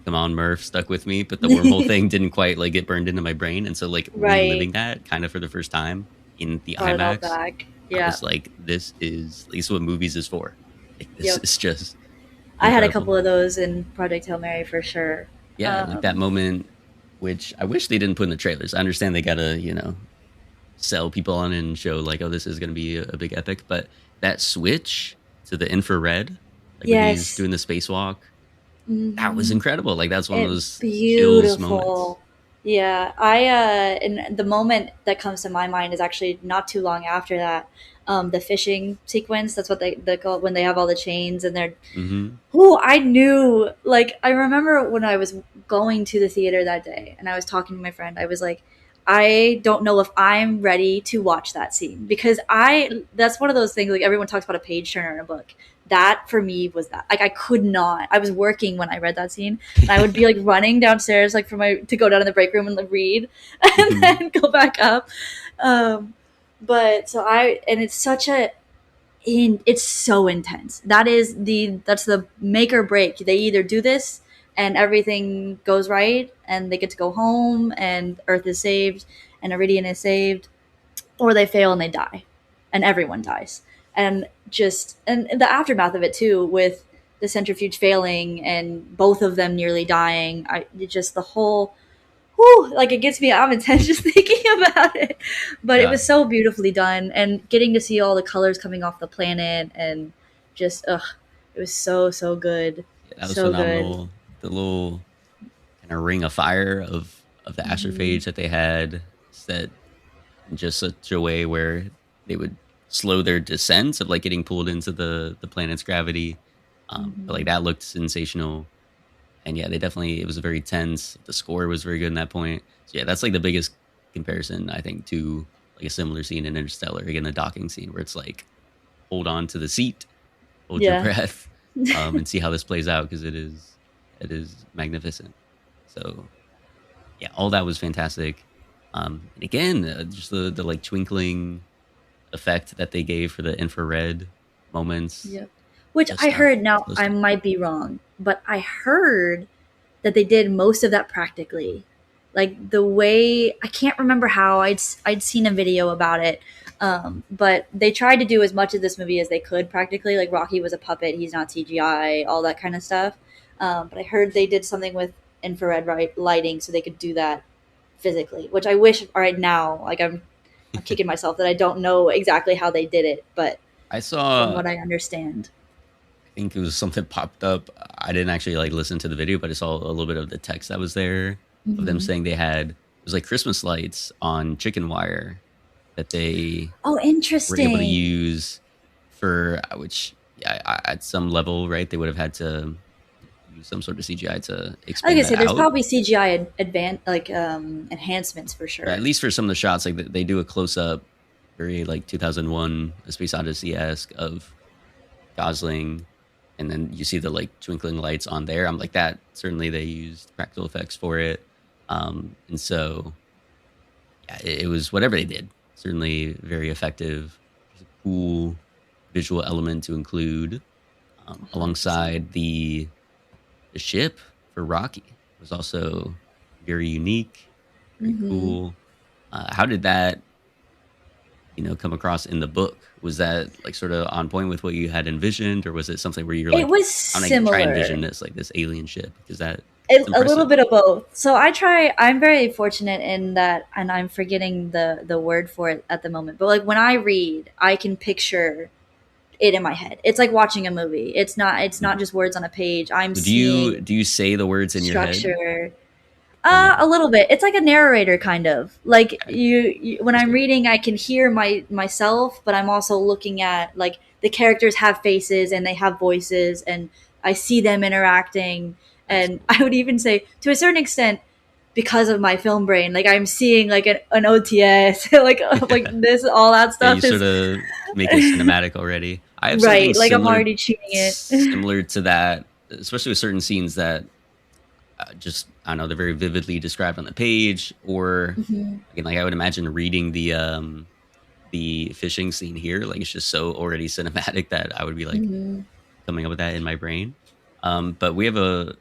Come on, Murph stuck with me, but the wormhole thing didn't quite like get burned into my brain. And so like reliving that kind of for the first time in the Brought IMAX, it all back. Yeah. I was like, this is what movies is for. Like, this is just incredible. I had a couple of those in Project Hail Mary for sure. Yeah, like that moment, which I wish they didn't put in the trailers. I understand they gotta, sell people on and show like, oh, this is gonna be a big epic, but that switch to the infrared, like when he's doing the spacewalk, that was incredible. Like that's one of those chills moments. Yeah, and the moment that comes to my mind is actually not too long after that. The fishing sequence. That's what they call it when they have all the chains and they're. Oh, I knew. Like I remember when I was going to the theater that day, and I was talking to my friend. I was like, I don't know if I'm ready to watch that scene because that's one of those things like everyone talks about a page turner in a book. That for me was that like I could not. I was working when I read that scene, and I would be like running downstairs like to go down in the break room and like, read, and then go back up. But so and it's it's so intense. That's the make or break. They either do this and everything goes right and they get to go home and Earth is saved and Eridian is saved, or they fail and they die and everyone dies. And the aftermath of it too, with the centrifuge failing and both of them nearly dying. The whole, like it gets me out of intense just thinking about it. But it was so beautifully done, and getting to see all the colors coming off the planet and just it was so good. Yeah, that was so phenomenal. Good. The little kind of ring of fire of the astrophage that they had set in just such a way where they would slow their descent of like getting pulled into the planet's gravity. But like that looked sensational. And yeah, it was very tense. The score was very good in that point. So yeah, that's like the biggest comparison, I think, to like a similar scene in Interstellar, again, the docking scene where it's like, hold on to the seat, hold your breath, and see how this plays out, because it is magnificent. So yeah, all that was fantastic. And again, just the like twinkling effect that they gave for the infrared moments. Yep. Which I heard, now I might be wrong, but I heard that they did most of that practically. Like the way, I can't remember how, I'd seen a video about it, but they tried to do as much of this movie as they could practically. Like Rocky was a puppet, he's not CGI, all that kind of stuff. But I heard they did something with infrared lighting so they could do that physically, which I wish right now, like I'm kicking myself that I don't know exactly how they did it, but I saw, from what I understand, I think it was something popped up. I didn't actually like listen to the video, but I saw a little bit of the text that was there of them saying they had, it was like Christmas lights on chicken wire that they interesting were able to use for, which at some level, right, they would have had to use some sort of CGI to expand. Like I said, there's probably CGI enhancements for sure. At least for some of the shots, like they do a close up, very like 2001: A Space Odyssey-esque of Gosling. And then you see the like twinkling lights on there. I'm like, that certainly they used practical effects for it. And so, yeah, it was whatever they did. Certainly very effective. A cool visual element to include alongside the ship for Rocky. It was also very unique, very cool. How did that, come across in the book? Was that like sort of on point with what you had envisioned, or was it something where you're like, it was similar. I try and envision this like this alien ship? Because a little bit of both. So I'm very fortunate in that, and I'm forgetting the word for it at the moment, but like when I read, I can picture it in my head. It's like watching a movie. It's not just words on a page. Do you say the words in your head? A little bit. It's like a narrator kind of. Like you when I'm reading, I can hear myself, but I'm also looking at like the characters have faces and they have voices, and I see them interacting. And I would even say, to a certain extent, because of my film brain, like I'm seeing like an OTS, like this, all that stuff. Yeah, you sort of make it cinematic already. I have right, like I'm already tuning it. Similar to that, especially with certain scenes that just, I don't know, they're very vividly described on the page, or again, like I would imagine reading the fishing scene here, like it's just so already cinematic that I would be like, coming up with that in my brain. But we have a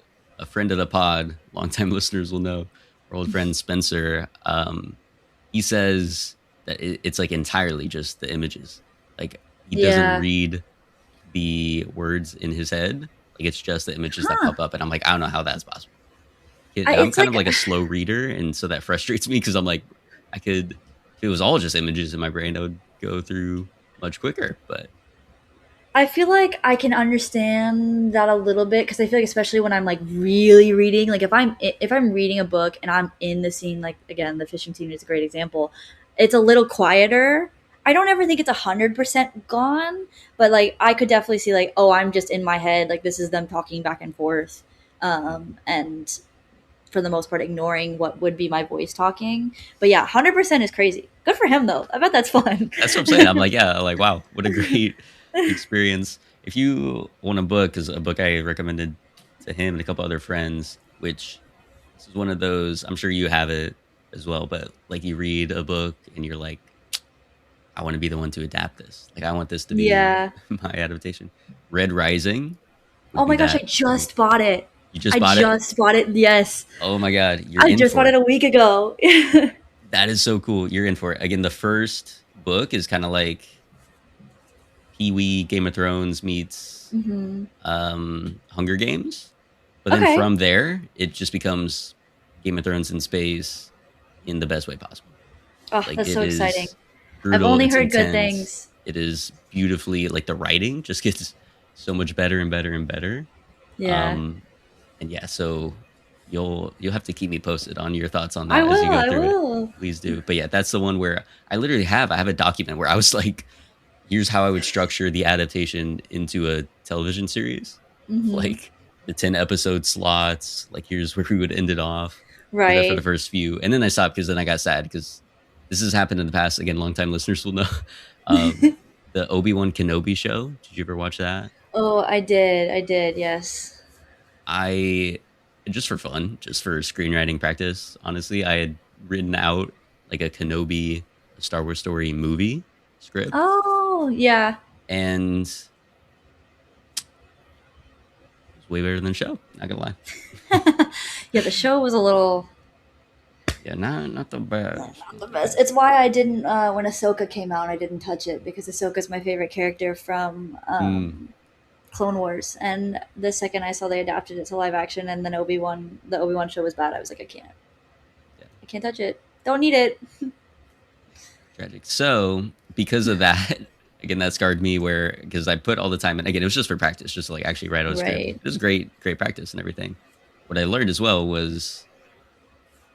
friend of the pod, longtime listeners will know, our old friend Spencer. He says that it's like entirely just the images. Like he doesn't read the words in his head. Like it's just the images that pop up. And I'm like, I don't know how that's possible. I'm kind of like a slow reader. And so that frustrates me because I'm like, if it was all just images in my brain, I would go through much quicker. But I feel like I can understand that a little bit because I feel like especially when I'm like really reading, like if I'm reading a book and I'm in the scene, like again, the fishing scene is a great example. It's a little quieter. I don't ever think it's 100% gone, but like I could definitely see like, oh, I'm just in my head. Like this is them talking back and forth, and for the most part ignoring what would be my voice talking. But yeah, 100% is crazy. Good for him though. I bet that's fun. That's what I'm saying. I'm like, yeah, like wow, what a great experience. If you want a book, because a book I recommended to him and a couple other friends, which this is one of those, I'm sure you have it as well, but like you read a book and you're like, I want to be the one to adapt this. Like I want this to be my adaptation. Red Rising. Oh my gosh, I just bought it. You just bought it? I just bought it, yes. Oh my God. I just bought it a week ago. That is so cool. You're in for it. Again, the first book is kind of like Pee-wee Game of Thrones meets Hunger Games. But then from there, it just becomes Game of Thrones in space in the best way possible. Oh, like, that's so exciting. Brutal, I've only heard good things. It is beautifully, like the writing just gets so much better and better and better. Yeah. And yeah, so you'll have to keep me posted on your thoughts on that as you go through it. Please do. But yeah, that's the one where I literally have a document where I was like, here's how I would structure the adaptation into a television series. Like the 10 episode slots, like here's where we would end it off. Right. For the first few. And then I stopped because then I got sad because this has happened in the past. Again, longtime listeners will know. The Obi-Wan Kenobi show. Did you ever watch that? Oh, I did. Yes. Just for fun, just for screenwriting practice, honestly, I had written out like a Kenobi Star Wars story movie script. Oh, yeah. And it was way better than the show, not gonna lie. Yeah, the show was a little... Yeah, not the best. Not the best. It's why I didn't, when Ahsoka came out, I didn't touch it, because Ahsoka's my favorite character from Clone Wars. And the second I saw they adapted it to live action and then the Obi-Wan show was bad, I was like, I can't touch it. Don't need it. Tragic. So, because of that, again, that scarred me because I put all the time in. Again, it was just for practice, just to like actually write out a script. It was great practice and everything. What I learned as well was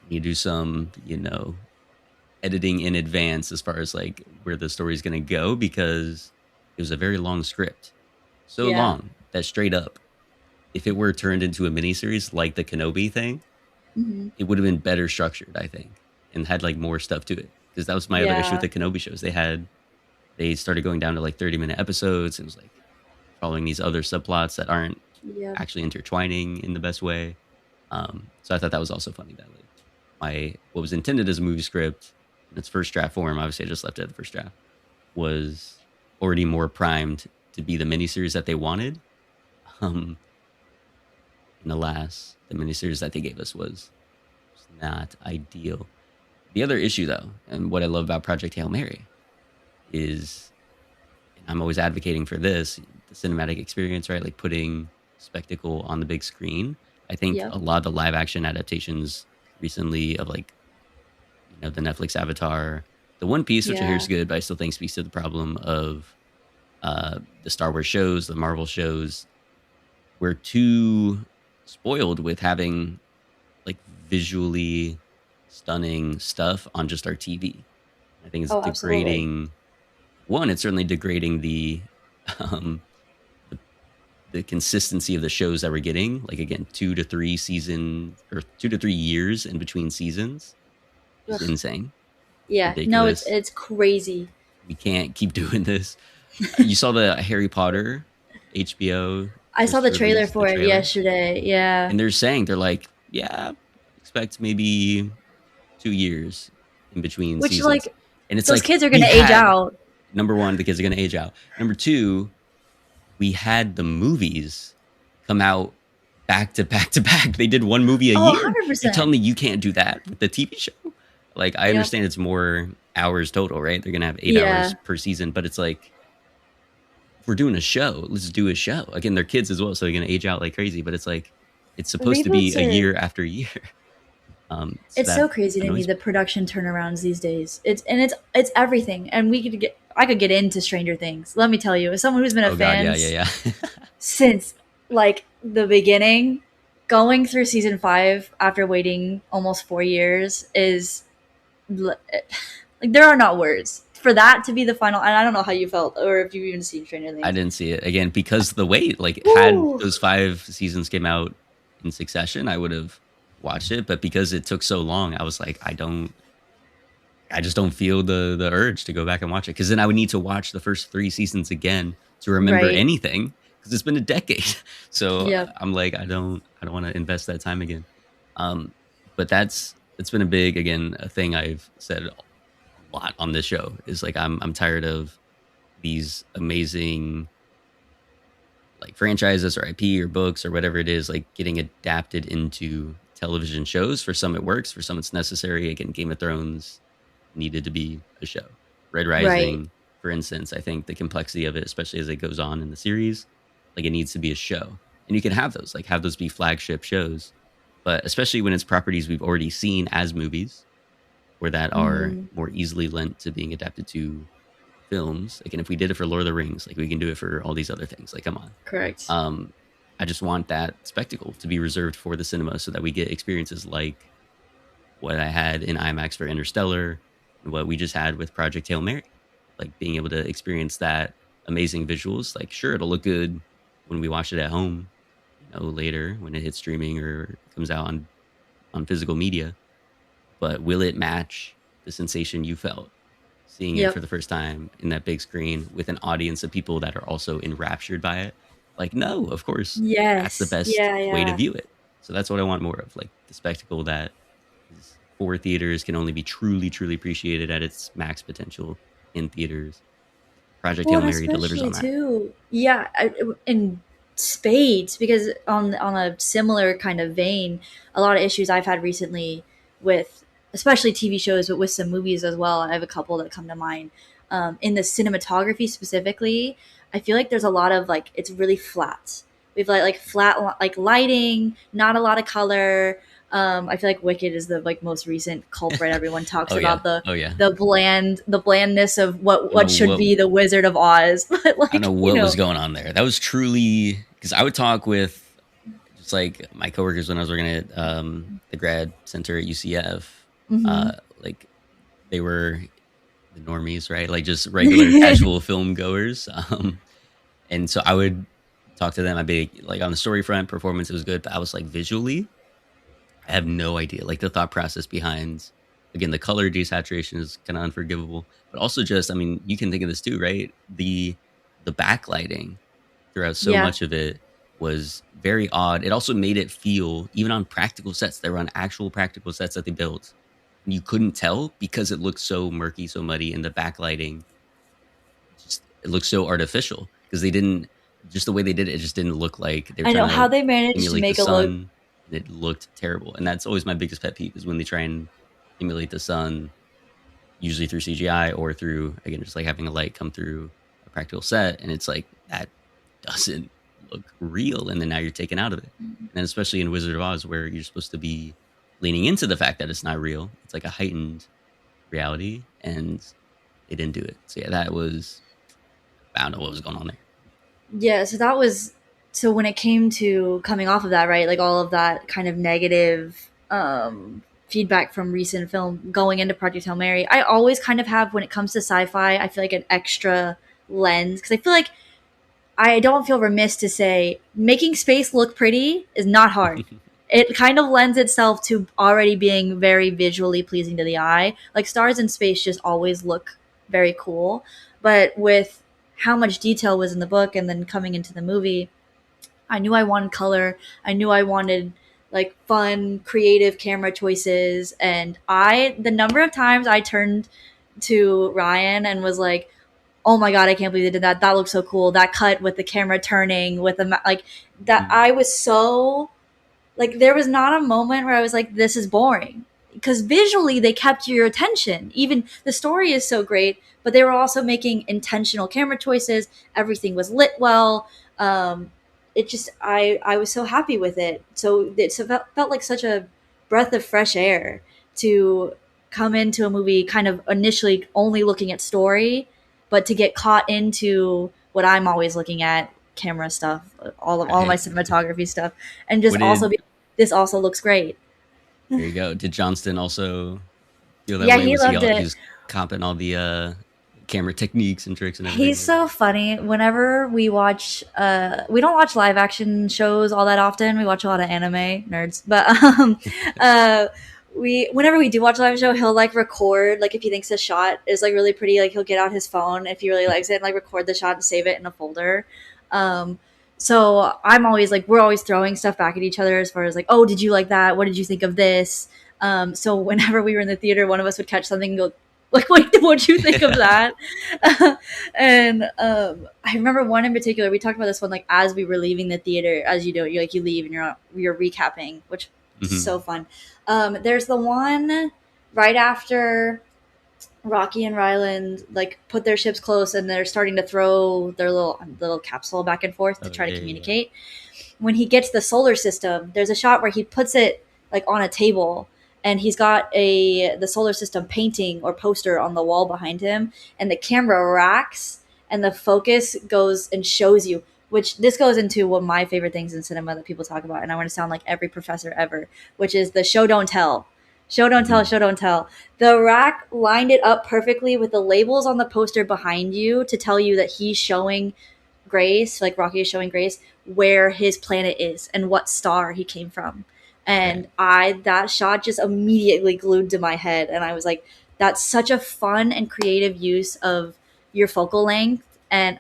you do some, editing in advance as far as like where the story is going to go, because it was a very long script. So long that straight up, if it were turned into a miniseries like the Kenobi thing, it would have been better structured, I think, and had like more stuff to it. Because that was my other issue with the Kenobi shows. They started going down to like 30-minute episodes. And it was like following these other subplots that aren't actually intertwining in the best way. So I thought that was also funny that like what was intended as a movie script in its first draft form, obviously I just left it at the first draft, was already more primed to be the miniseries that they wanted. And alas, the miniseries that they gave us was not ideal. The other issue, though, and what I love about Project Hail Mary is, and I'm always advocating for this, the cinematic experience, right? Like putting spectacle on the big screen. I think a lot of the live action adaptations recently of like, the Netflix Avatar, the One Piece, which I hear is good, but I still think speaks to the problem of the Star Wars shows, the Marvel shows. We're too spoiled with having like visually stunning stuff on just our TV. I think it's degrading. Absolutely. One, it's certainly degrading the consistency of the shows that we're getting. Like again, 2 to 3 years in between seasons is insane. Yeah, ridiculous. No, it's crazy. We can't keep doing this. You saw the Harry Potter HBO? I saw the trailer for it yesterday. Yeah, and they're like, expect maybe 2 years in between seasons. Like, and it's those like kids are going to age out. Number one, the kids are going to age out. Number two, we had the movies come out back to back to back. They did one movie a year. 100%. You're telling me you can't do that with the TV show? Like, I understand it's more hours total, right? They're going to have 8 hours per season, but it's like, if we're doing a show, let's do a show. Again, they're kids as well, so they're going to age out like crazy, but it's like, it's supposed to be a year after year. It's so crazy to me, the production turnarounds these days. It's everything. And I could get into Stranger Things. Let me tell you, as someone who's been a fan since like the beginning, going through season 5 after waiting almost 4 years is like, there are not words for that to be the final. And I don't know how you felt, or if you've even seen Stranger Things. I didn't see it, again, because the wait, like, had those 5 seasons came out in succession, I would have watched it, but because it took so long, I was like, I just don't feel the urge to go back and watch it, because then I would need to watch the first 3 seasons again to remember anything, because it's been a decade. So I'm like, I don't want to invest that time again. But it's been a thing I've said a lot on this show, is like, I'm tired of these amazing like franchises or IP or books or whatever it is, like getting adapted into television shows. For some it works, for some it's necessary. Again, Game of Thrones needed to be a show. Red Rising, for instance, I think the complexity of it, especially as it goes on in the series, like, it needs to be a show. And you can have those be flagship shows, but especially when it's properties we've already seen as movies, or that are more easily lent to being adapted to films. Again, if we did it for Lord of the Rings, like, we can do it for all these other things. Like, come on. Correct. I just want that spectacle to be reserved for the cinema, so that we get experiences like what I had in IMAX for Interstellar, and what we just had with Project Hail Mary. Like, being able to experience that amazing visuals. Like, sure, it'll look good when we watch it at home, later when it hits streaming or comes out on physical media. But will it match the sensation you felt seeing it for the first time in that big screen with an audience of people that are also enraptured by it? Like, no, of course. That's the best way to view it. So that's what I want more of, like, the spectacle that is for theaters can only be truly, truly appreciated at its max potential in theaters. Project Hail Mary delivers on that. Too. Yeah, in spades, because on a similar kind of vein, a lot of issues I've had recently with, especially TV shows, but with some movies as well. I have a couple that come to mind. In the cinematography specifically, I feel like there's a lot of, like, it's really flat. We've like flat, like, lighting, not a lot of color. I feel like Wicked is the, like, most recent culprit. Everyone talks about the blandness of what should be the Wizard of Oz. But, like, I don't know what was going on there. That was truly, because I would talk with just like my coworkers when I was working at the grad center at UCF. Like, they were the normies, right? Like, just regular casual film goers. And so I would talk to them. I'd be like, on the story front, performance was good, but I was like, visually, I have no idea. Like, the thought process behind, again, the color desaturation is kind of unforgivable, but also just, I mean, you can think of this too, right? The backlighting throughout so much of it was very odd. It also made it feel, even on practical sets, they were on actual practical sets that they built, you couldn't tell because it looked so murky, so muddy, and the backlighting, it looked so artificial, because they didn't, just the way they did it, it just didn't look like they were trying to how they managed to make it look. It looked terrible. And that's always my biggest pet peeve, is when they try and emulate the sun, usually through CGI or through, again, just like having a light come through a practical set, and it's like, that doesn't look real, and then now you're taken out of it. And especially in Wizard of Oz, where you're supposed to be leaning into the fact that it's not real, it's like a heightened reality, and they didn't do it. So yeah, that was, I don't know what was going on there. Yeah, so when it came to coming off of that, right, like, all of that kind of negative feedback from recent film going into Project Hail Mary, I always kind of have, when it comes to sci-fi, I feel like an extra lens, because I feel like, I don't feel remiss to say, making space look pretty is not hard. It kind of lends itself to already being very visually pleasing to the eye. Like, stars in space just always look very cool. But with how much detail was in the book and then coming into the movie, I knew I wanted color. I knew I wanted, like, fun, creative camera choices. And the number of times I turned to Ryan and was like, oh my God, I can't believe they did that. That looks so cool. That cut with the camera turning with the, like that. I was so like, there was not a moment where I was like, this is boring, because visually they kept your attention. Even the story is so great, but they were also making intentional camera choices. Everything was lit well. It just, I was so happy with it. So it felt like such a breath of fresh air to come into a movie kind of initially only looking at story, but to get caught into what I'm always looking at, camera stuff, all of my cinematography stuff, and just also be, this also looks great. There you go. Did Johnston also feel that yeah, way? He loved it. He's comping all the camera techniques and tricks and everything. He's so funny. Whenever we watch, we don't watch live action shows all that often. We watch a lot of anime, nerds. But whenever we do watch a live show, he'll like record, like if he thinks a shot is like really pretty, like he'll get out his phone if he really likes it and like record the shot and save it in a folder. So I'm always like, we're always throwing stuff back at each other as far as like, oh, did you like that? What did you think of this? So whenever we were in the theater, one of us would catch something and go, like, what'd you think of that? And I remember one in particular, we talked about this one, like, as we were leaving the theater, as you do, you leave and you're recapping, which is so fun. There's the one right after Rocky and Ryland like put their ships close and they're starting to throw their little capsule back and forth to try to communicate. Yeah. When he gets the solar system, there's a shot where he puts it like on a table and he's got the solar system painting or poster on the wall behind him, and the camera racks and the focus goes and shows you, which this goes into one of my favorite things in cinema that people talk about, and I want to sound like every professor ever, which is the show don't tell. Show don't tell, show don't tell. The rack lined it up perfectly with the labels on the poster behind you to tell you that he's showing Grace, like Rocky is showing Grace, where his planet is and what star he came from. And that shot just immediately glued to my head. And I was like, that's such a fun and creative use of your focal length. And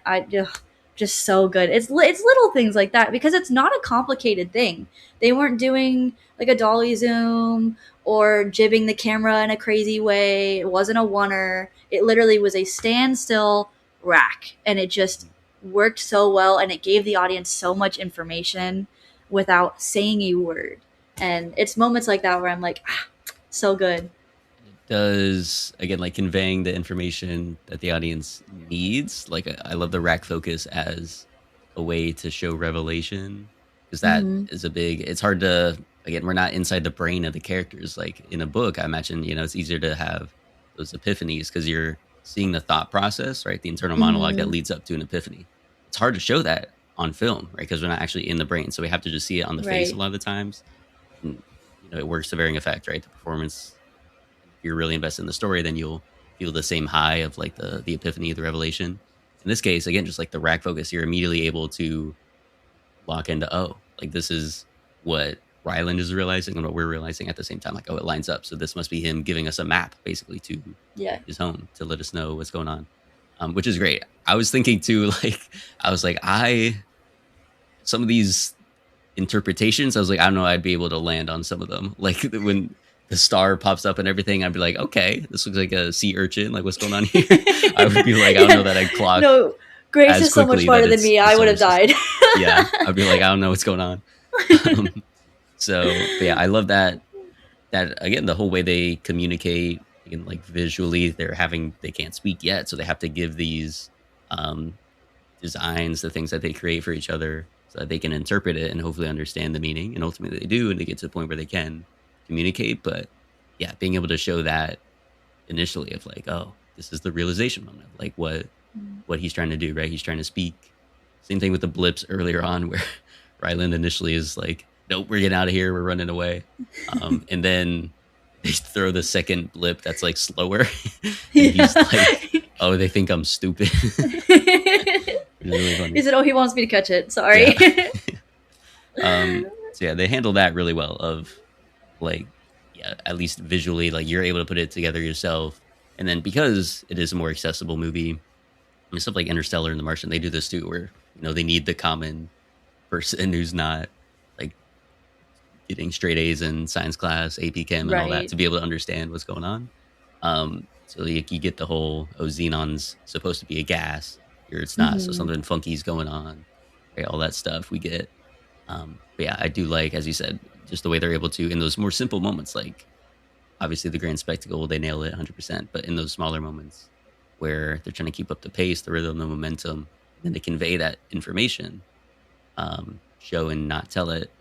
just so good. It's little things like that because it's not a complicated thing. They weren't doing like a dolly zoom or jibbing the camera in a crazy way. It wasn't a oneer. It literally was a standstill rack, and it just worked so well, and it gave the audience so much information without saying a word. And it's moments like that where I'm like, so good. It does, again, like conveying the information that the audience needs. Like I love the rack focus as a way to show revelation, because that is a big, it's hard to, again, we're not inside the brain of the characters. Like in a book, I imagine, it's easier to have those epiphanies because you're seeing the thought process, right? The internal monologue that leads up to an epiphany. It's hard to show that on film, right? Because we're not actually in the brain. So we have to just see it on the face a lot of the times. And, it works to varying effect, right? The performance, if you're really invested in the story, then you'll feel the same high of like the epiphany, the revelation. In this case, again, just like the rack focus, you're immediately able to lock into, oh, like this is what Ryland is realizing and what we're realizing at the same time. Like, oh, it lines up. So this must be him giving us a map basically to his home to let us know what's going on, which is great. I was thinking too, like, some of these interpretations, I was like, I don't know, I'd be able to land on some of them. Like when the star pops up and everything, I'd be like, okay, this looks like a sea urchin. Like, what's going on here? I would be like, I don't know that I'd clock. No, Grace is so much smarter than me. I would have died. Yeah, I'd be like, I don't know what's going on. But yeah, I love that again, the whole way they communicate, again, like visually, they can't speak yet, so they have to give these designs, the things that they create for each other, so that they can interpret it and hopefully understand the meaning, and ultimately they do, and they get to the point where they can communicate. But yeah, being able to show that initially of like, oh, this is the realization moment, like what he's trying to do, right? He's trying to speak. Same thing with the blips earlier on where Ryland initially is like, nope, we're getting out of here, we're running away. And then they throw the second blip that's like slower. And he's like, oh, they think I'm stupid. Really funny. He said, oh, he wants me to catch it. Sorry. Yeah. So yeah, they handle that really well of like, yeah, at least visually, like you're able to put it together yourself. And then because it is a more accessible movie, I mean, stuff like Interstellar and The Martian, they do this too, where, they need the common person who's not like getting straight A's in science class, AP Chem and all that to be able to understand what's going on. So you get the whole, Xenon's supposed to be a gas. Here it's not. So something funky's going on. Right? All that stuff we get. But yeah, I do like, as you said, just the way they're able to, in those more simple moments, like obviously the grand spectacle, they nail it 100%. But in those smaller moments where they're trying to keep up the pace, the rhythm, the momentum, and to convey that information, show and not tell it,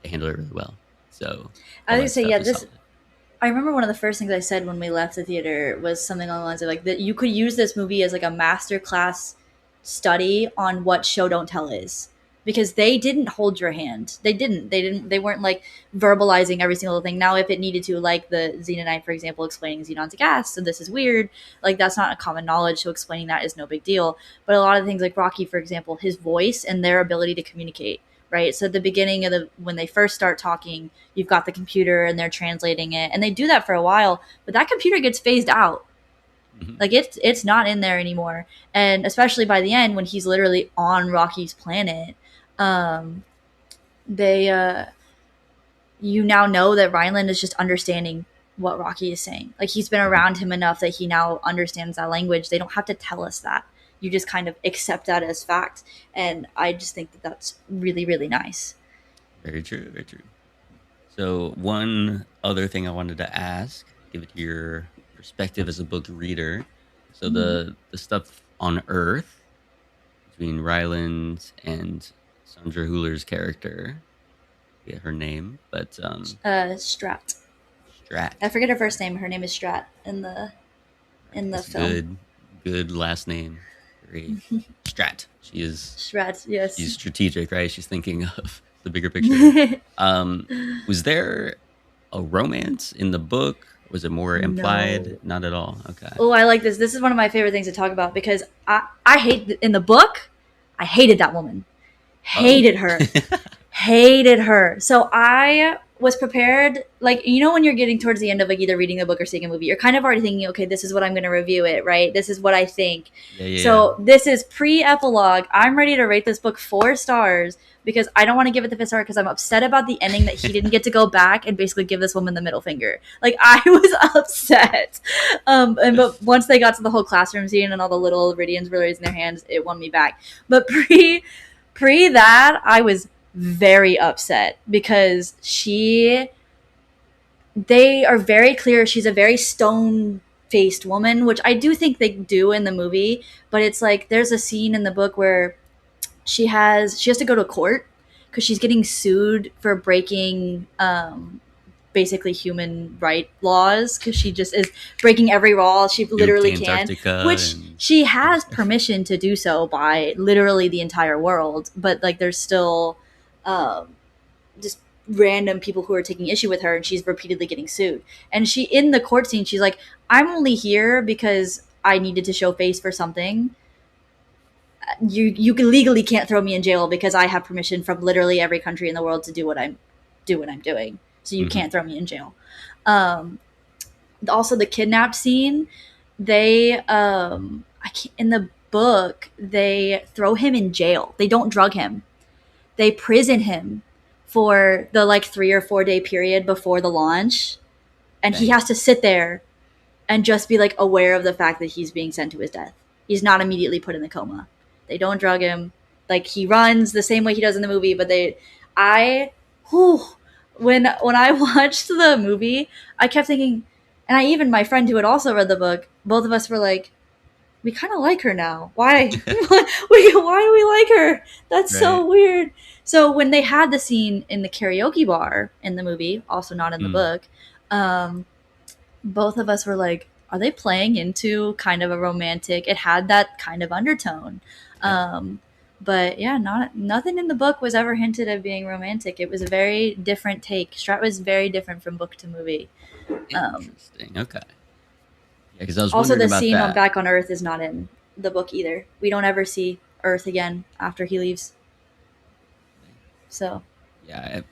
they handle it really well. So I would say, yeah, solid. I remember one of the first things I said when we left the theater was something along the lines of like that you could use this movie as like a masterclass study on what show don't tell is, because they didn't hold your hand. They weren't like verbalizing every single thing. Now, if it needed to, like the Xenonite, for example, explaining Xenon's a gas, so this is weird. Like that's not a common knowledge, so explaining that is no big deal. But a lot of things like Rocky, for example, his voice and their ability to communicate. Right. So at the beginning of when they first start talking, you've got the computer and they're translating it, and they do that for a while, but that computer gets phased out. Like it's not in there anymore. And especially by the end, when he's literally on Rocky's planet, you now know that Rhineland is just understanding what Rocky is saying. Like he's been around him enough that he now understands that language. They don't have to tell us that. You just kind of accept that as fact. And I just think that that's really, really nice. Very true. Very true. So one other thing I wanted to ask, give it your perspective as a book reader. So the stuff on Earth between Ryland and Sandra Hüller's character, I forget her name, but Strat. I forget her first name. Her name is Strat in the film. Good last name. Strat. She is Strat. Yes. She's strategic, right? She's thinking of the bigger picture. Was there a romance in the book? Was it more implied? No. Not at all. Okay. Oh, I like this. This is one of my favorite things to talk about because I hate in the book. I hated that woman. Hated her. Hated her. So I was prepared, like, you know, when you're getting towards the end of like either reading the book or seeing a movie, you're kind of already thinking, okay, this is what I'm going to review it, right? This is what I think. So this is pre-epilogue. I'm ready to rate this book 4 stars because I don't want to give it the 5th star because I'm upset about the ending that he didn't get to go back and basically give this woman the middle finger. Like I was upset. But once they got to the whole classroom scene and all the little Eridians were raising their hands, it won me back. But pre that, I was very upset because they are very clear she's a very stone-faced woman, which I do think they do in the movie, but it's like there's a scene in the book where she has to go to court because she's getting sued for breaking basically human right laws because she just is breaking every law she literally can, which she has permission to do so by literally the entire world, but like there's still just random people who are taking issue with her, and she's repeatedly getting sued. And she, in the court scene, she's like, I'm only here because I needed to show face for something. You legally can't throw me in jail because I have permission from literally every country in the world to do what I'm doing. So you can't throw me in jail. Also the kidnapped scene, they in the book, they throw him in jail. They don't drug him. They prison him for the like 3 or 4 day period before the launch. And he has to sit there and just be like aware of the fact that he's being sent to his death. He's not immediately put in the coma. They don't drug him. Like he runs the same way he does in the movie, but when I watched the movie, I kept thinking, and my friend who had also read the book, both of us were like, we kind of like her now. Why? Why do we like her? That's so weird. So when they had the scene in the karaoke bar in the movie, also not in the book, both of us were like, are they playing into kind of a romantic? It had that kind of undertone. But yeah, nothing in the book was ever hinted of being romantic. It was a very different take. Strat was very different from book to movie. Interesting. Okay. Yeah, because I was also the about scene that. on Back on Earth is not in the book either. We don't ever see Earth again after he leaves. So yeah,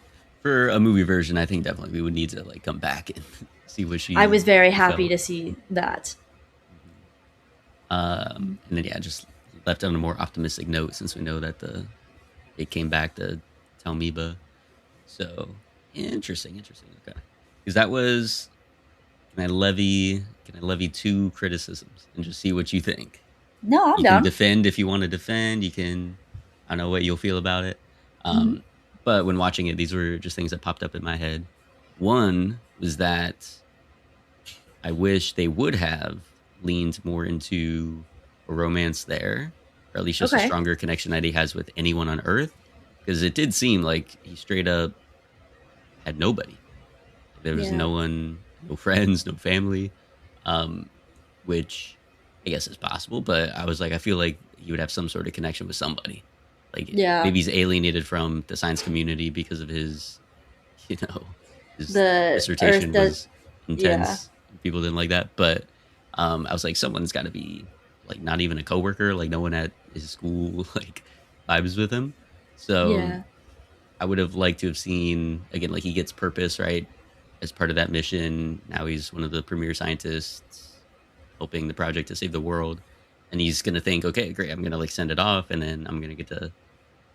for a movie version, I think definitely we would need to like come back and see what she. I was very happy to see that. And then just left on a more optimistic note since we know that it came back to Talmiba. So interesting. Okay, because that was can I levy 2 criticisms and just see what you think? No, I'm You can down. defend if you want to defend. You can, I don't know what you'll feel about it. Mm-hmm. But when watching it, these were just things that popped up in my head. One was that I wish they would have leaned more into a romance there, or at least just a Okay. stronger connection that he has with anyone on Earth. Because it did seem like he straight up had nobody. There was no one, no friends, no family, which I guess is possible. But I was like, I feel like he would have some sort of connection with somebody. Like maybe he's alienated from the science community because of his, his dissertation was intense. People didn't like that. But I was like, someone's got to be like not even a coworker, like no one at his school like vibes with him. So I would have liked to have seen, again, like he gets purpose, right? As part of that mission. Now he's one of the premier scientists helping the project to save the world. And he's going to think, okay, great, I'm going to like send it off. And then I'm going to get to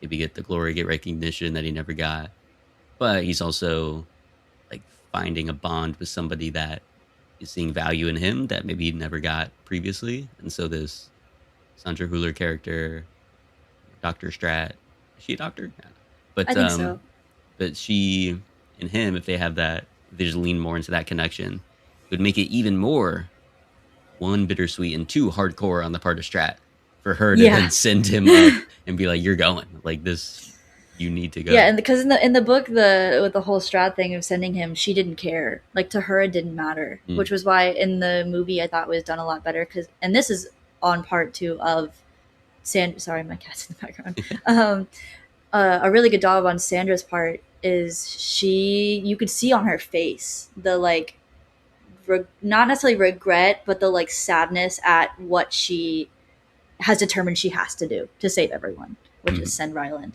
maybe get the glory, get recognition that he never got. But he's also like finding a bond with somebody that is seeing value in him that maybe he never got previously. And so this Sandra Hüller character, Dr. Strat, is she a doctor? Yeah. But I think so. But she and him, if they have that, if they just lean more into that connection, it would make it even more, 1, bittersweet, and 2, hardcore on the part of Strat for her to then send him up and be like, "You're going like this. You need to go." Yeah, and because in the book, with the whole Strat thing of sending him, she didn't care. Like to her, it didn't matter, which was why in the movie I thought was done a lot better. And this is on part 2 of Sorry, my cat's in the background. A really good job on Sandra's part is you could see on her face the like not necessarily regret, but the like sadness at what she has determined she has to do to save everyone, which is send Ryland.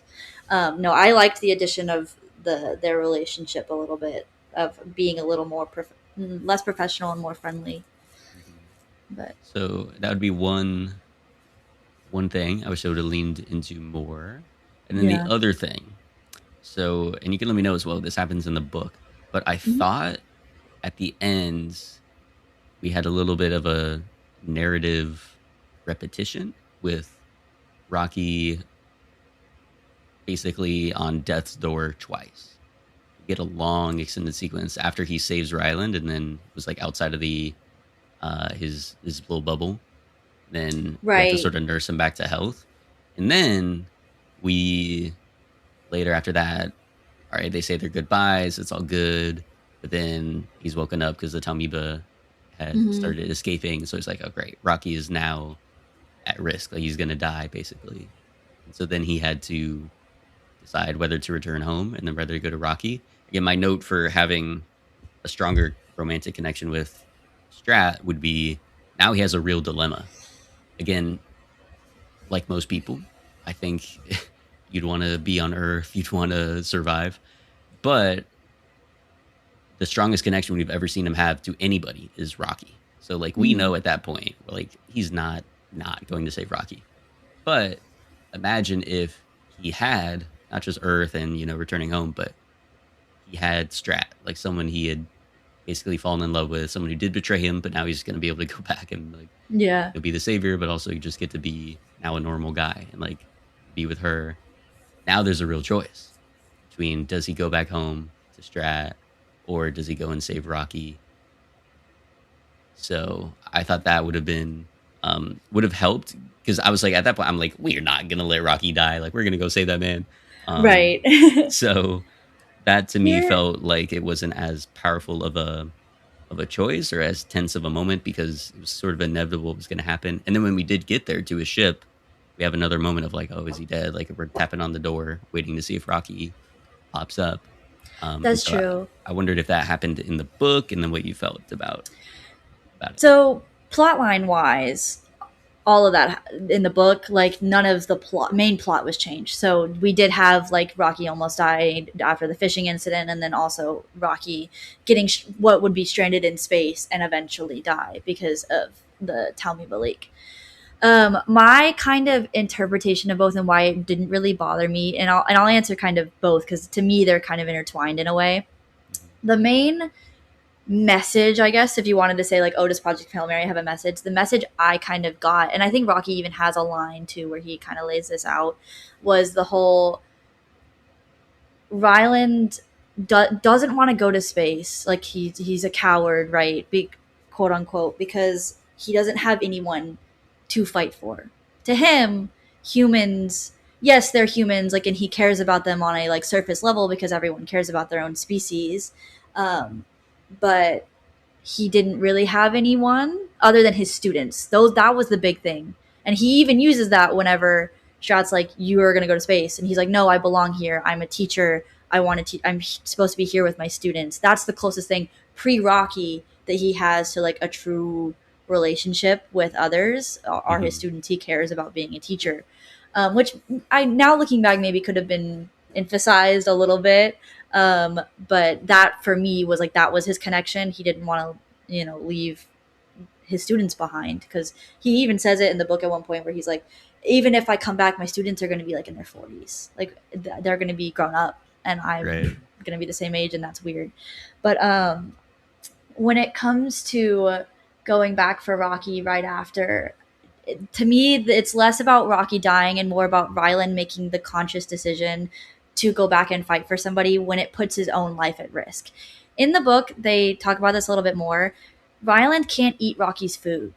No, I liked the addition of their relationship a little bit, of being a little more less professional and more friendly. But so that would be one thing I wish I would have leaned into more. And then the other thing, so, and you can let me know as well, this happens in the book, but I thought at the end we had a little bit of a narrative repetition with Rocky basically on death's door twice. You get a long extended sequence after he saves Ryland and then was like outside of the his little bubble. Then we have to sort of nurse him back to health. And then we later after that, all right, they say their goodbyes, it's all good. But then he's woken up because the Talmiba had started escaping. So he's like, oh, great. Rocky is now at risk. Like he's going to die, basically. And so then he had to decide whether to return home and then whether to go to Rocky. Again, my note for having a stronger romantic connection with Strat would be now he has a real dilemma. Again, like most people, I think you'd want to be on Earth, you'd want to survive. But the strongest connection we've ever seen him have to anybody is Rocky. So like we know at that point, like he's not going to save Rocky. But imagine if he had not just Earth and, you know, returning home, but he had Strat, like someone he had basically fallen in love with, someone who did betray him, but now he's going to be able to go back and like, he'll be the savior, but also you just get to be now a normal guy and like be with her. Now there's a real choice between does he go back home to Strat or does he go and save Rocky? So I thought that would have been, would have helped because I was like, at that point, I'm like, we're not going to let Rocky die. Like we're going to go save that man. Right. So that to me felt like it wasn't as powerful of a choice or as tense of a moment because it was sort of inevitable what was going to happen. And then when we did get there to his ship, we have another moment of like, oh, is he dead? Like we're tapping on the door, waiting to see if Rocky pops up. That's true. I wondered if that happened in the book and then what you felt about it. So plotline wise, all of that in the book, like none of the main plot was changed. So we did have like Rocky almost died after the fishing incident, and then also Rocky getting what would be stranded in space and eventually die because of the Talmiba leak. My kind of interpretation of both and why it didn't really bother me, and I'll answer kind of both because to me they're kind of intertwined in a way. The main message, I guess, if you wanted to say like, oh, does Project Hail Mary have a message? The message I kind of got, and I think Rocky even has a line too where he kind of lays this out, was the whole Ryland doesn't want to go to space. Like he's a coward, right? Quote unquote, because he doesn't have anyone to fight for. To him, humans, yes, they're humans, like, and he cares about them on a like surface level because everyone cares about their own species. But he didn't really have anyone other than his students. That was the big thing. And he even uses that whenever Strat's like, you are going to go to space. And he's like, no, I belong here. I'm a teacher. I'm supposed to be here with my students. That's the closest thing pre-Rocky that he has to like a true relationship with others are his students. He cares about being a teacher, which I now looking back maybe could have been emphasized a little bit. But that for me was like, that was his connection. He didn't want to, leave his students behind, because he even says it in the book at one point where he's like, even if I come back, my students are going to be like in their 40s. Like they're going to be grown up and I'm going to be the same age. And that's weird. But, when it comes to going back for Rocky right after, to me, it's less about Rocky dying and more about Ryland making the conscious decision to go back and fight for somebody when it puts his own life at risk. In the book, they talk about this a little bit more. Ryland can't eat Rocky's food,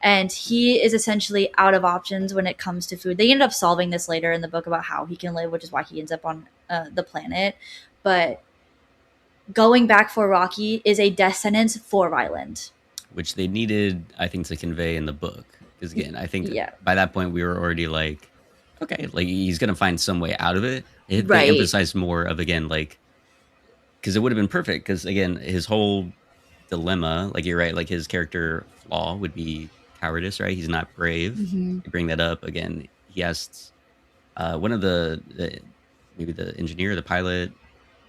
and he is essentially out of options when it comes to food. They end up solving this later in the book about how he can live, which is why he ends up on the planet. But going back for Rocky is a death sentence for Ryland. Which they needed, I think, to convey in the book. Because again, I think by that point we were already like, okay, like he's going to find some way out of it. They emphasized more of, again, like, because it would have been perfect. Because again, his whole dilemma, like you're right, like his character flaw would be cowardice, right? He's not brave. You bring that up again. He asks one of maybe the engineer, the pilot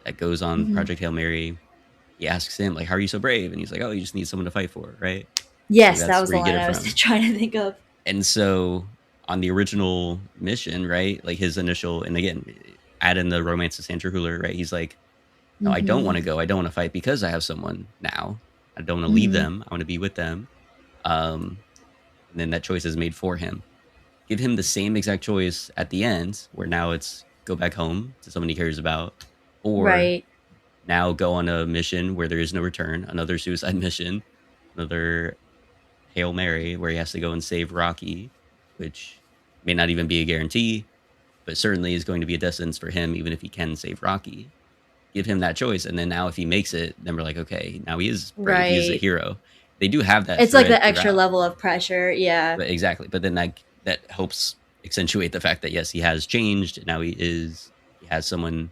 that goes on Project Hail Mary. He asks him, like, how are you so brave? And he's like, oh, you just need someone to fight for, right? Yes, so that was the line I was trying to think of. And so on the original mission, right, like his initial, and again, add in the romance of Sandra Hüller, right? He's like, no, I don't want to go. I don't want to fight because I have someone now. I don't want to leave them. I want to be with them. And then that choice is made for him. Give him the same exact choice at the end, where now it's go back home to someone he cares about, or now go on a mission where there is no return, another suicide mission, another Hail Mary where he has to go and save Rocky, which may not even be a guarantee, but certainly is going to be a death sentence for him, even if he can save Rocky. Give him that choice, and then now if he makes it, then we're like, okay, now he is brave. He is a hero. They do have that. It's like the extra level of pressure, But exactly, but then that helps accentuate the fact that yes, he has changed. Now he has someone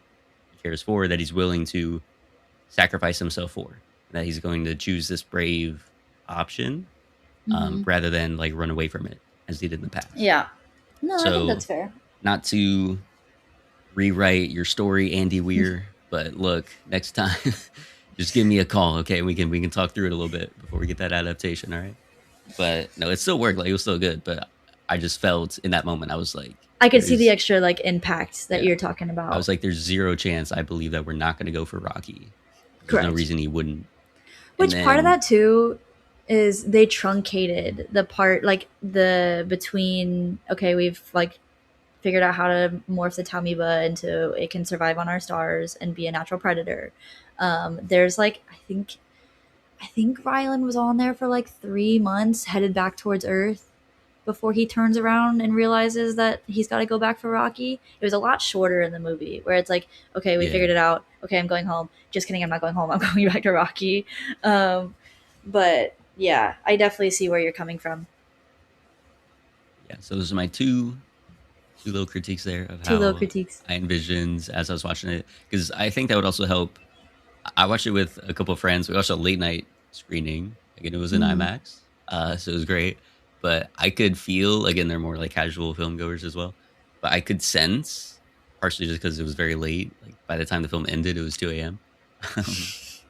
he cares for, that he's willing to sacrifice himself for, that he's going to choose this brave option rather than like run away from it as he did in the past. Yeah. No, so, I think that's fair. Not to rewrite your story, Andy Weir, but look, next time, just give me a call, okay? We can talk through it a little bit before we get that adaptation, all right? But no, it still worked. Like, it was still good, but I just felt in that moment, I was like, I could see the extra like impact that you're talking about. I was like, there's zero chance I believe that we're not going to go for Rocky. There's no reason he wouldn't. Which part of that too is they truncated the part, like between, okay, we've like figured out how to morph the Taumiba into it can survive on our stars and be a natural predator. There's like, I think Ryland was on there for like 3 months, headed back towards Earth before he turns around and realizes that he's got to go back for Rocky. It was a lot shorter in the movie, where it's like, okay, we figured it out. Okay, I'm going home. Just kidding, I'm not going home. I'm going back to Rocky. But yeah, I definitely see where you're coming from. Yeah, so those are my two little critiques there of how I envisioned as I was watching it, because I think that would also help. I watched it with a couple of friends. We watched a late night screening. Again, it was in IMAX, so it was great. But I could feel, again, they're more like casual film goers as well, but I could sense, partially just because it was very late, like by the time the film ended, it was 2 a.m.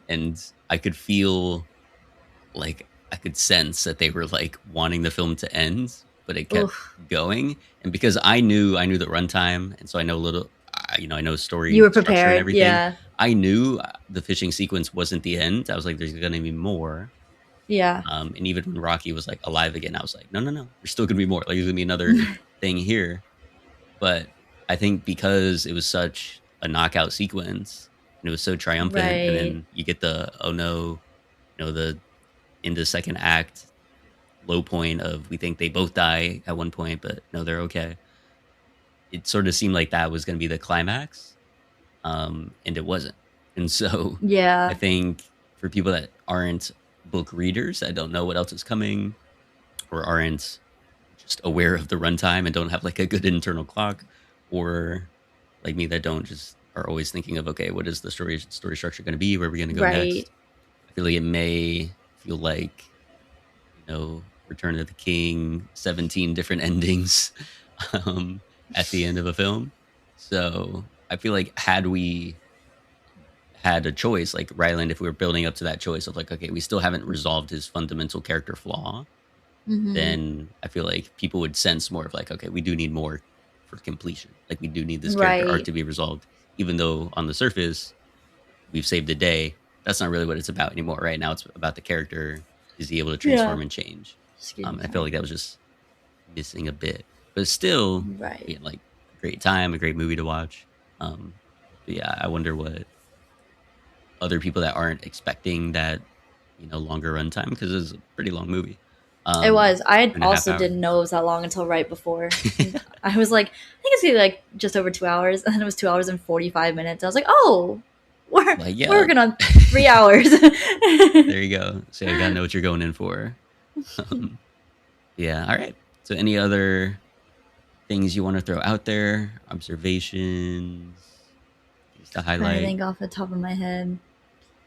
And I could feel, like, I could sense that they were like wanting the film to end, but it kept going. And because I knew the runtime, and so I I know story You were structure and prepared, everything. yeah. I knew the fishing sequence wasn't the end. I was like, there's going to be more. Yeah. And even when Rocky was like alive again, I was like, no, there's still going to be more. Like, there's going to be another thing here. But I think because it was such a knockout sequence and it was so triumphant, and then you get the, oh no, the into second act low point of, we think they both die at one point, but no, they're okay. It sort of seemed like that was going to be the climax, and it wasn't. And so yeah, I think for people that aren't book readers, that don't know what else is coming, or aren't just aware of the runtime and don't have like a good internal clock, or like me that don't just are always thinking of, okay, what is the story structure going to be? Where are we going to go next? I feel like it may feel like, Return of the King, 17 different endings at the end of a film. So I feel like had we had a choice, like Ryland, if we were building up to that choice of like, okay, we still haven't resolved his fundamental character flaw, then I feel like people would sense more of like, okay, we do need more for completion. Like, we do need this character arc to be resolved, even though on the surface we've saved the day. That's not really what it's about anymore. Right now it's about the character. Is he able to transform and change? I feel like that was just missing a bit, but still like a great time, a great movie to watch. Yeah, I wonder what other people that aren't expecting that, longer runtime, because it was a pretty long movie. It was. I also didn't know it was that long until right before. I was like, I think it's gonna be like just over 2 hours, and then it was 2 hours and 45 minutes. I was like, oh, we're working on 3 hours. There you go. So you gotta know what you're going in for. Yeah. All right. So any other things you want to throw out there? Observations? Things to highlight? I think off the top of my head.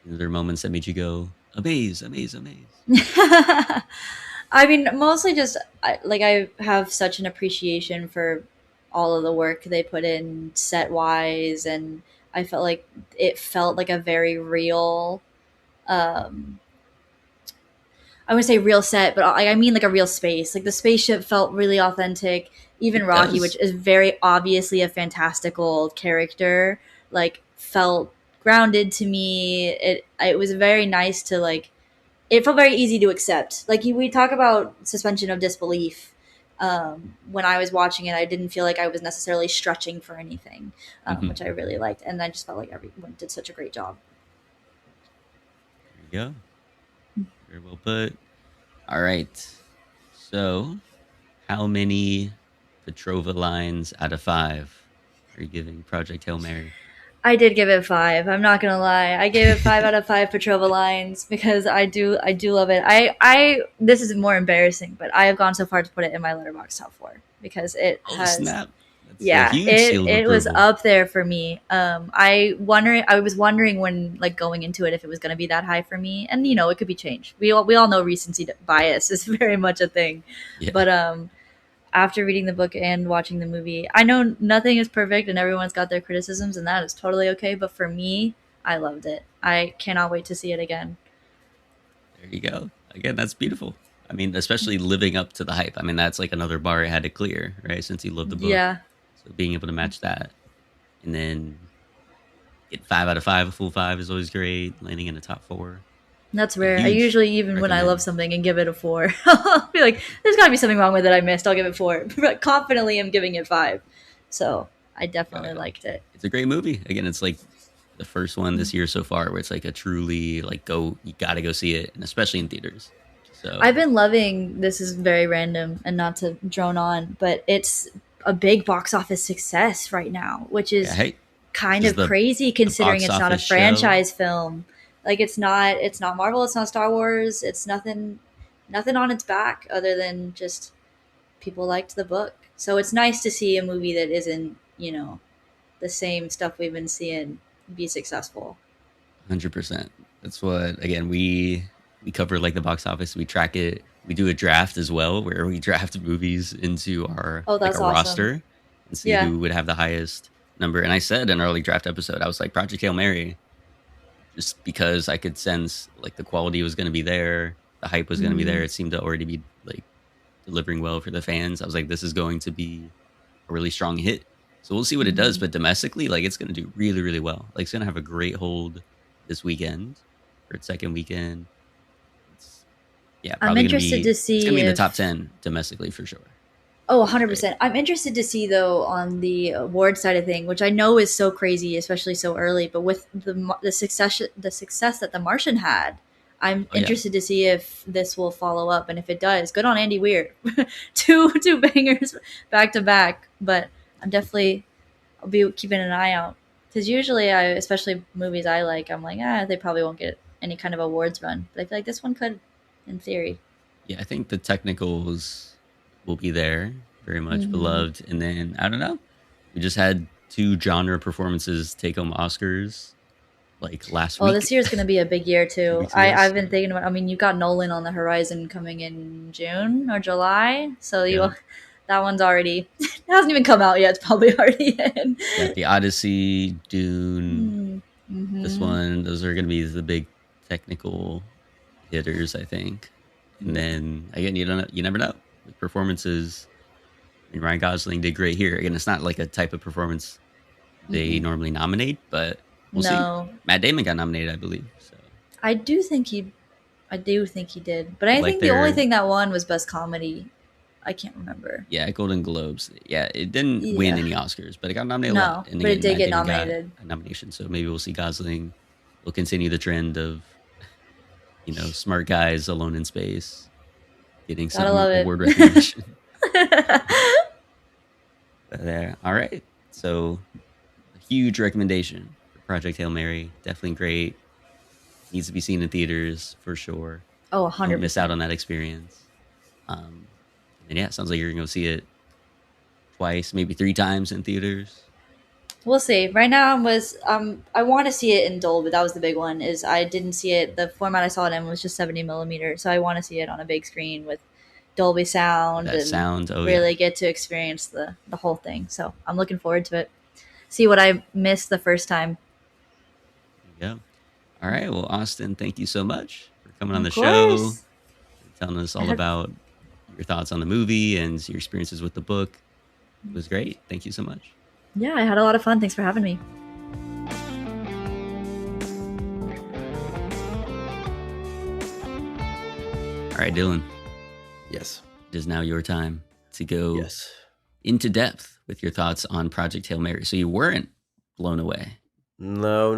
Are there moments that made you go, amaze? I mean, mostly just I have such an appreciation for all of the work they put in set wise, and I felt like it felt like a very real, I wouldn't say real set, but I mean like a real space. Like the spaceship felt really authentic. Even Rocky, which is very obviously a fantastical character, like felt grounded to me. It was very nice to like. It felt very easy to accept. Like we talk about suspension of disbelief. When I was watching it, I didn't feel like I was necessarily stretching for anything, which I really liked. And I just felt like everyone did such a great job. There you go. Very well put. All right. So how many Petrova lines out of 5 are you giving Project Hail Mary? I did give it 5. I'm not gonna lie. I gave it 5 out of 5 Petrova lines because I do love it. I this is more embarrassing, but I have gone so far to put it in my Letterboxd top 4 because it has. Snap. Yeah, it was up there for me. I was wondering when like going into it if it was going to be that high for me, and it could be changed. We all know recency bias is very much a thing, but after reading the book and watching the movie, I know nothing is perfect and everyone's got their criticisms, and that is totally okay. But for me, I loved it. I cannot wait to see it again. There you go. Again, that's beautiful. I mean, especially living up to the hype. I mean, that's like another bar it had to clear, right? Since he loved the book. Yeah. So being able to match that, and then get 5 out of 5, a full 5 is always great. Landing in the top 4. That's rare. I usually, even when I love something and give it a 4, I'll be like, there's got to be something wrong with it I missed. I'll give it 4. But confidently, I'm giving it 5. So I definitely liked it. It's a great movie. Again, it's like the first one this year so far where it's like a truly like you got to go see it, and especially in theaters. So I've been loving, this is very random and not to drone on, but it's a big box office success right now, which is kind of crazy considering it's not a franchise film. Like it's not Marvel, it's not Star Wars, it's nothing on its back other than just people liked the book. So it's nice to see a movie that isn't, the same stuff we've been seeing be successful. 100%. That's what, again, we cover like the box office, we track it. We do a draft as well where we draft movies into our roster and see who would have the highest number. And I said in an early draft episode, I was like, Project Hail Mary, just because I could sense like the quality was going to be there, the hype was going to be there. It seemed to already be like delivering well for the fans. I was like, this is going to be a really strong hit. So we'll see what it does. But domestically, like, it's going to do really, really well. Like, it's going to have a great hold this weekend for its second weekend. I'm interested to see. It's going to be in the top 10 domestically for sure. Oh, 100%. I'm interested to see, though, on the award side of thing, which I know is so crazy, especially so early. But with the success that The Martian had, I'm interested to see if this will follow up, and if it does, good on Andy Weir, two bangers back to back. But I'll be keeping an eye out, because usually especially movies I like, I'm like, they probably won't get any kind of awards run, but I feel like this one could, in theory. Yeah, I think the technicals will be there, very much beloved, and then I don't know, we just had 2 genre performances take home Oscars like last week. Oh, this year's going to be a big year too. I've been thinking about. I mean, you got Nolan on the horizon coming in June or July, so that one's already it hasn't even come out yet. It's probably already in. Got the Odyssey, Dune, this one. Those are going to be the big technical hitters, I think. And then again, you never know. The performances. I mean, Ryan Gosling did great here. Again, it's not like a type of performance they normally nominate, but we'll see. Matt Damon got nominated, I believe. So I do think he did, but I think the only thing that won was Best Comedy. I can't remember. Yeah, Golden Globes. Yeah, it didn't win any Oscars, but it got nominated a lot. And but it did get nominated. A nomination, so maybe we'll see Gosling. We'll continue the trend of, smart guys alone in space getting some award recognition. There. All right. So, a huge recommendation for Project Hail Mary. Definitely great. Needs to be seen in theaters for sure. Oh, 100%. Don't miss out on that experience. And yeah, it sounds like you're going to go see it twice, maybe 3 times in theaters. We'll see. Right now, I want to see it in Dolby. That was the big one. Is I didn't see it. The format I saw it in was just 70 millimeter. So I want to see it on a big screen with Dolby sound really get to experience the whole thing. So I'm looking forward to it. See what I missed the first time. Yeah. All right. Well, Austyn, thank you so much for coming on the show, telling us all about your thoughts on the movie and your experiences with the book. It was great. Thank you so much. Yeah, I had a lot of fun. Thanks for having me. All right, Dylan. Yes. It is now your time to go into depth with your thoughts on Project Hail Mary. So you weren't blown away. No,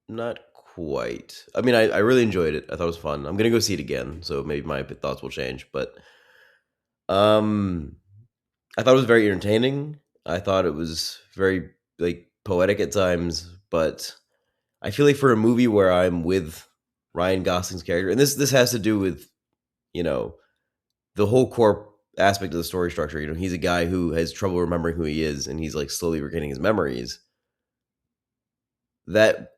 not quite. I mean, I really enjoyed it. I thought it was fun. I'm going to go see it again, so maybe my thoughts will change. But I thought it was very entertaining. I thought it was very poetic at times. But I feel like for a movie where I'm with Ryan Gosling's character, and this has to do with, the whole core aspect of the story structure. He's a guy who has trouble remembering who he is, and he's slowly regaining his memories. That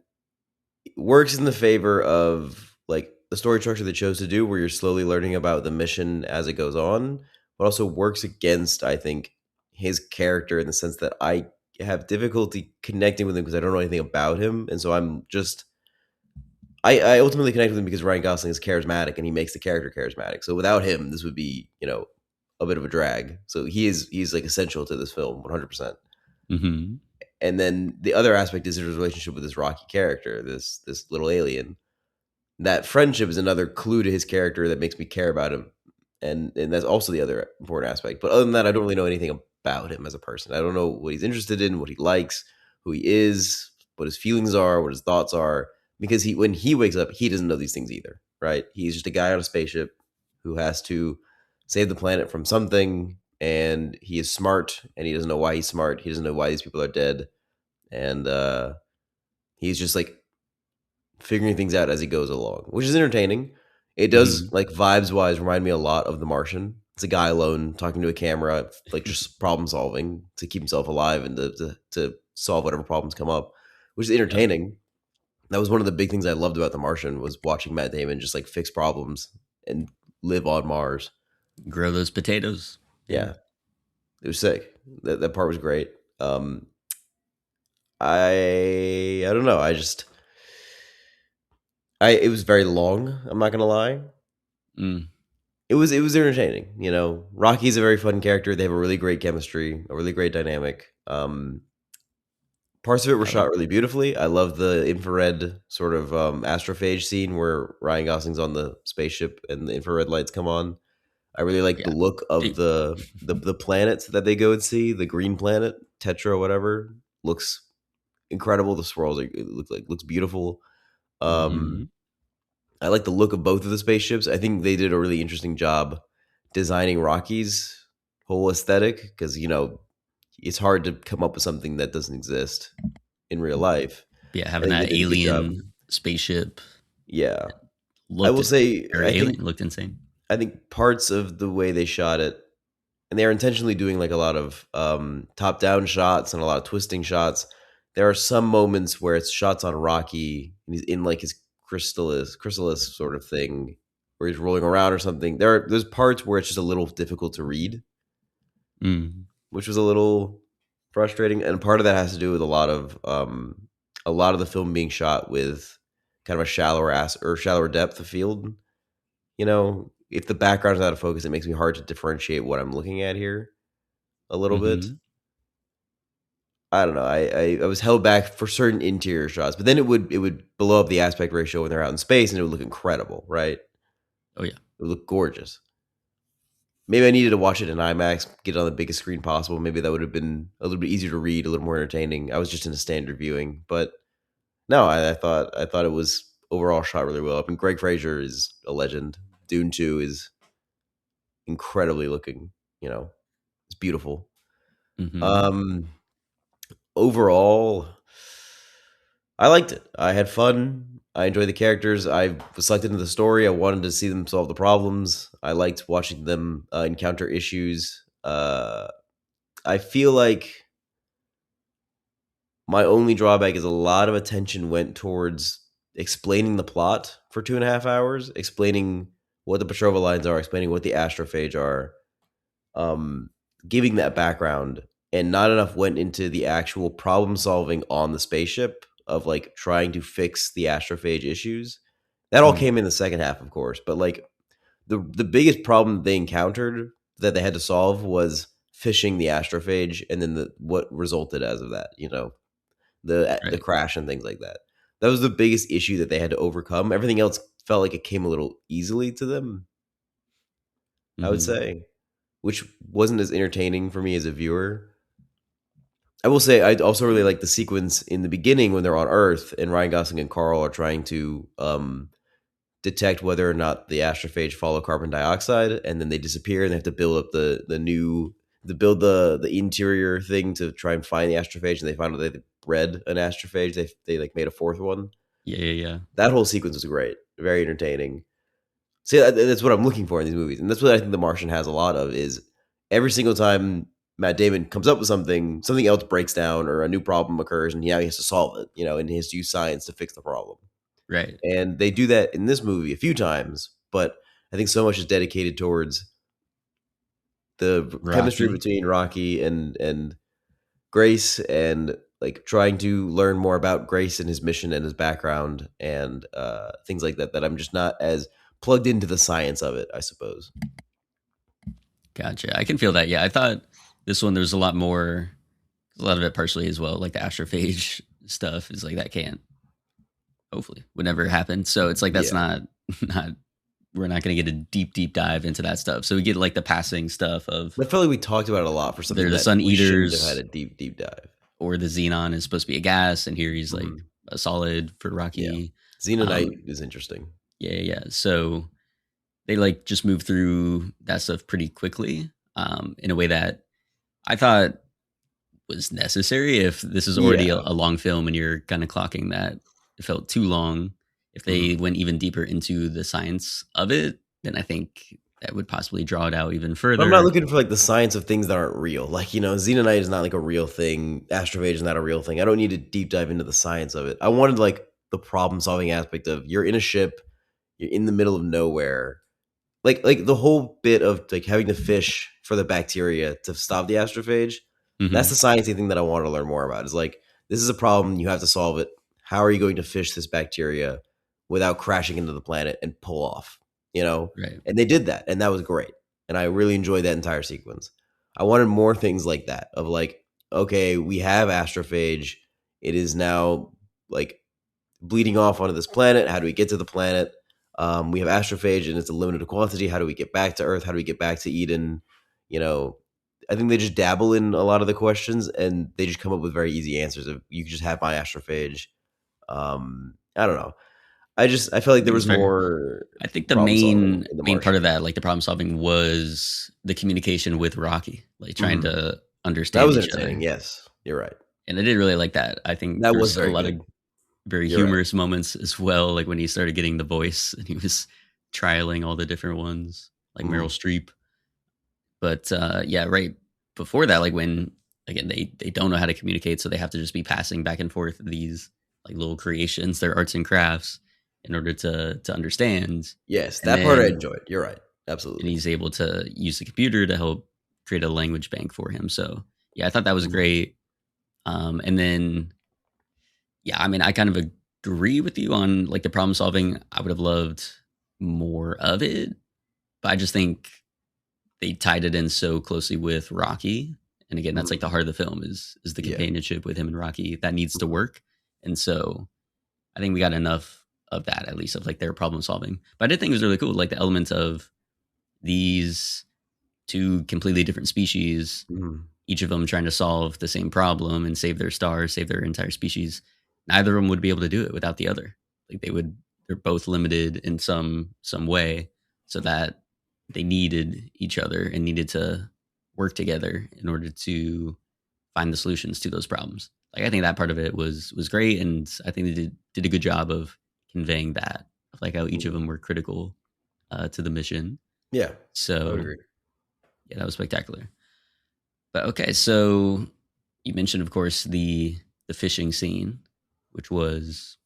works in the favor of the story structure they chose to do, where you're slowly learning about the mission as it goes on, but also works against, I think, his character in the sense that I have difficulty connecting with him because I don't know anything about him, and so I ultimately connect with him because Ryan Gosling is charismatic and he makes the character charismatic. So without him, this would be, a bit of a drag. So he's essential to this film, 100%. Mm-hmm. And then the other aspect is his relationship with this Rocky character, this little alien. That friendship is another clue to his character that makes me care about him. And that's also the other important aspect. But other than that, I don't really know anything about him as a person. I don't know what he's interested in, what he likes, who he is, what his feelings are, what his thoughts are. Because when he wakes up, he doesn't know these things either, right? He's just a guy on a spaceship who has to save the planet from something, and he is smart, and he doesn't know why he's smart. He doesn't know why these people are dead, and he's just figuring things out as he goes along, which is entertaining. It does, vibes-wise, remind me a lot of The Martian. It's a guy alone talking to a camera, just problem solving to keep himself alive and to solve whatever problems come up, which is entertaining. Yeah. That was one of the big things I loved about The Martian, was watching Matt Damon just fix problems and live on Mars. Grow those potatoes. Yeah. It was sick. That part was great. I don't know. It was very long. I'm not going to lie. it was entertaining. You know, Rocky's a very fun character. They have a really great chemistry, a really great dynamic. Parts of it were shot really beautifully. I love the infrared sort of astrophage scene where Ryan Gosling's on the spaceship and the infrared lights come on. I really like the look of the planet that they go and see. The green planet, Tetra, whatever, looks incredible. The swirls looks beautiful. I like the look of both of the spaceships. I think they did a really interesting job designing Rocky's whole aesthetic because, you know, it's hard to come up with something that doesn't exist in real life. Yeah, having that alien spaceship. Yeah. I will say, looked insane. I think parts of the way they shot it, and they're intentionally doing like a lot of top-down shots and a lot of twisting shots. There are some moments where it's shots on Rocky, and he's in like his chrysalis sort of thing, where he's rolling around or something. There's parts where it's just a little difficult to read, which was a little frustrating. And part of that has to do with a lot of the film being shot with kind of a shallower depth of field. You know, if the background is out of focus, it makes me hard to differentiate what I'm looking at here a little bit. I don't know. I was held back for certain interior shots, but then it would blow up the aspect ratio when they're out in space, and it would look incredible, right? Oh yeah, it would look gorgeous. Maybe I needed to watch it in IMAX, get it on the biggest screen possible. Maybe that would have been a little bit easier to read, a little more entertaining. I was just in a standard viewing, but no, I thought it was overall shot really well. I mean, Greg Fraser is a legend. Dune 2 is incredibly looking. You know, it's beautiful. Overall, I liked it. I had fun. I enjoyed the characters. I was sucked into the story. I wanted to see them solve the problems. I liked watching them encounter issues. I feel like my only drawback is a lot of attention went towards explaining the plot for 2.5 hours, explaining what the Petrova lines are, explaining what the astrophage are, giving that background. And not enough went into the actual problem solving on the spaceship of like trying to fix the astrophage issues. That all came in the second half, of course. But like the biggest problem they encountered that they had to solve was fishing the astrophage, and then what resulted as of that, you know, the crash and things like that. That was the biggest issue that they had to overcome. Everything else felt like it came a little easily to them, I would say, which wasn't as entertaining for me as a viewer. I will say I also really like the sequence in the beginning when they're on Earth and Ryan Gosling and Carl are trying to detect whether or not the astrophage follow carbon dioxide, and then they disappear and they have to build up the interior thing to try and find the astrophage, and they find out they bred an astrophage. They like made a fourth one. Yeah. That whole sequence was great, very entertaining. See, that's what I'm looking for in these movies, and that's what I think The Martian has a lot of. Is every single time Matt Damon comes up with something else breaks down or a new problem occurs, and now he has to solve it, you know, and he has to use science to fix the problem. Right. And they do that in this movie a few times, but I think so much is dedicated towards the chemistry between Rocky and Grace, and like trying to learn more about Grace and his mission and his background and things like that I'm just not as plugged into the science of it, I suppose. Gotcha. I can feel that. Yeah, I thought this one, there's a lot of it partially as well, like the astrophage stuff is like that would never happen. So it's like that's not we're not going to get a deep dive into that stuff. So we get like the passing stuff of. I feel like we talked about it a lot for something. They're the Sun Eaters. Have had a deep dive. Or the Xenon is supposed to be a gas, and here he's like a solid for Rocky. Yeah. Xenonite is interesting. Yeah. So they like just move through that stuff pretty quickly, in a way that I thought was necessary. If this is already a long film and you're kind of clocking that it felt too long, if they went even deeper into the science of it, then I think that would possibly draw it out even further. I'm not looking for like the science of things that aren't real. Like, you know, Xenonite is not like a real thing. Astrophage is not a real thing. I don't need to deep dive into the science of it. I wanted like the problem solving aspect of you're in a ship, you're in the middle of nowhere. Like the whole bit of like having to fish for the bacteria to stop the astrophage. That's the sciencey thing that I want to learn more about. Is like, this is a problem, you have to solve it. How are you going to fish this bacteria without crashing into the planet and pull off? Right. And they did that, and that was great. And I really enjoyed that entire sequence. I wanted more things like that of like, okay, we have astrophage. It is now like bleeding off onto this planet. How do we get to the planet? We have astrophage and it's a limited quantity. How do we get back to Earth? How do we get back to Eden? I think they just dabble in a lot of the questions and they just come up with very easy answers. Of you could just have my astrophage. I don't know. I felt like there was more. I think the main part of that, like the problem solving, was the communication with Rocky, like trying to understand. That was entertaining. Yes, you're right. And I did really like that. I think that was a lot of very humorous moments as well. Like when he started getting the voice and he was trialing all the different ones, like Meryl Streep. But right before that, like when again they don't know how to communicate, so they have to just be passing back and forth these like little creations, their arts and crafts, in order to understand. Yes, that part I enjoyed. You're right, absolutely. And he's able to use the computer to help create a language bank for him. So yeah, I thought that was great. And then I mean, I kind of agree with you on like the problem solving. I would have loved more of it, but I just think they tied it in so closely with Rocky. And again, that's like the heart of the film is the companionship with him and Rocky. That needs to work. And so I think we got enough of that, at least of like their problem solving. But I did think it was really cool, like the element of these two completely different species, each of them trying to solve the same problem and save their stars, save their entire species. Neither of them would be able to do it without the other. Like they're both limited in some way, so that they needed each other and needed to work together in order to find the solutions to those problems. Like I think that part of it was great, and I think they did a good job of conveying that, of like how each of them were critical to the mission. Yeah. So I would agree. Yeah, that was spectacular. But okay, so you mentioned, of course, the fishing scene, which was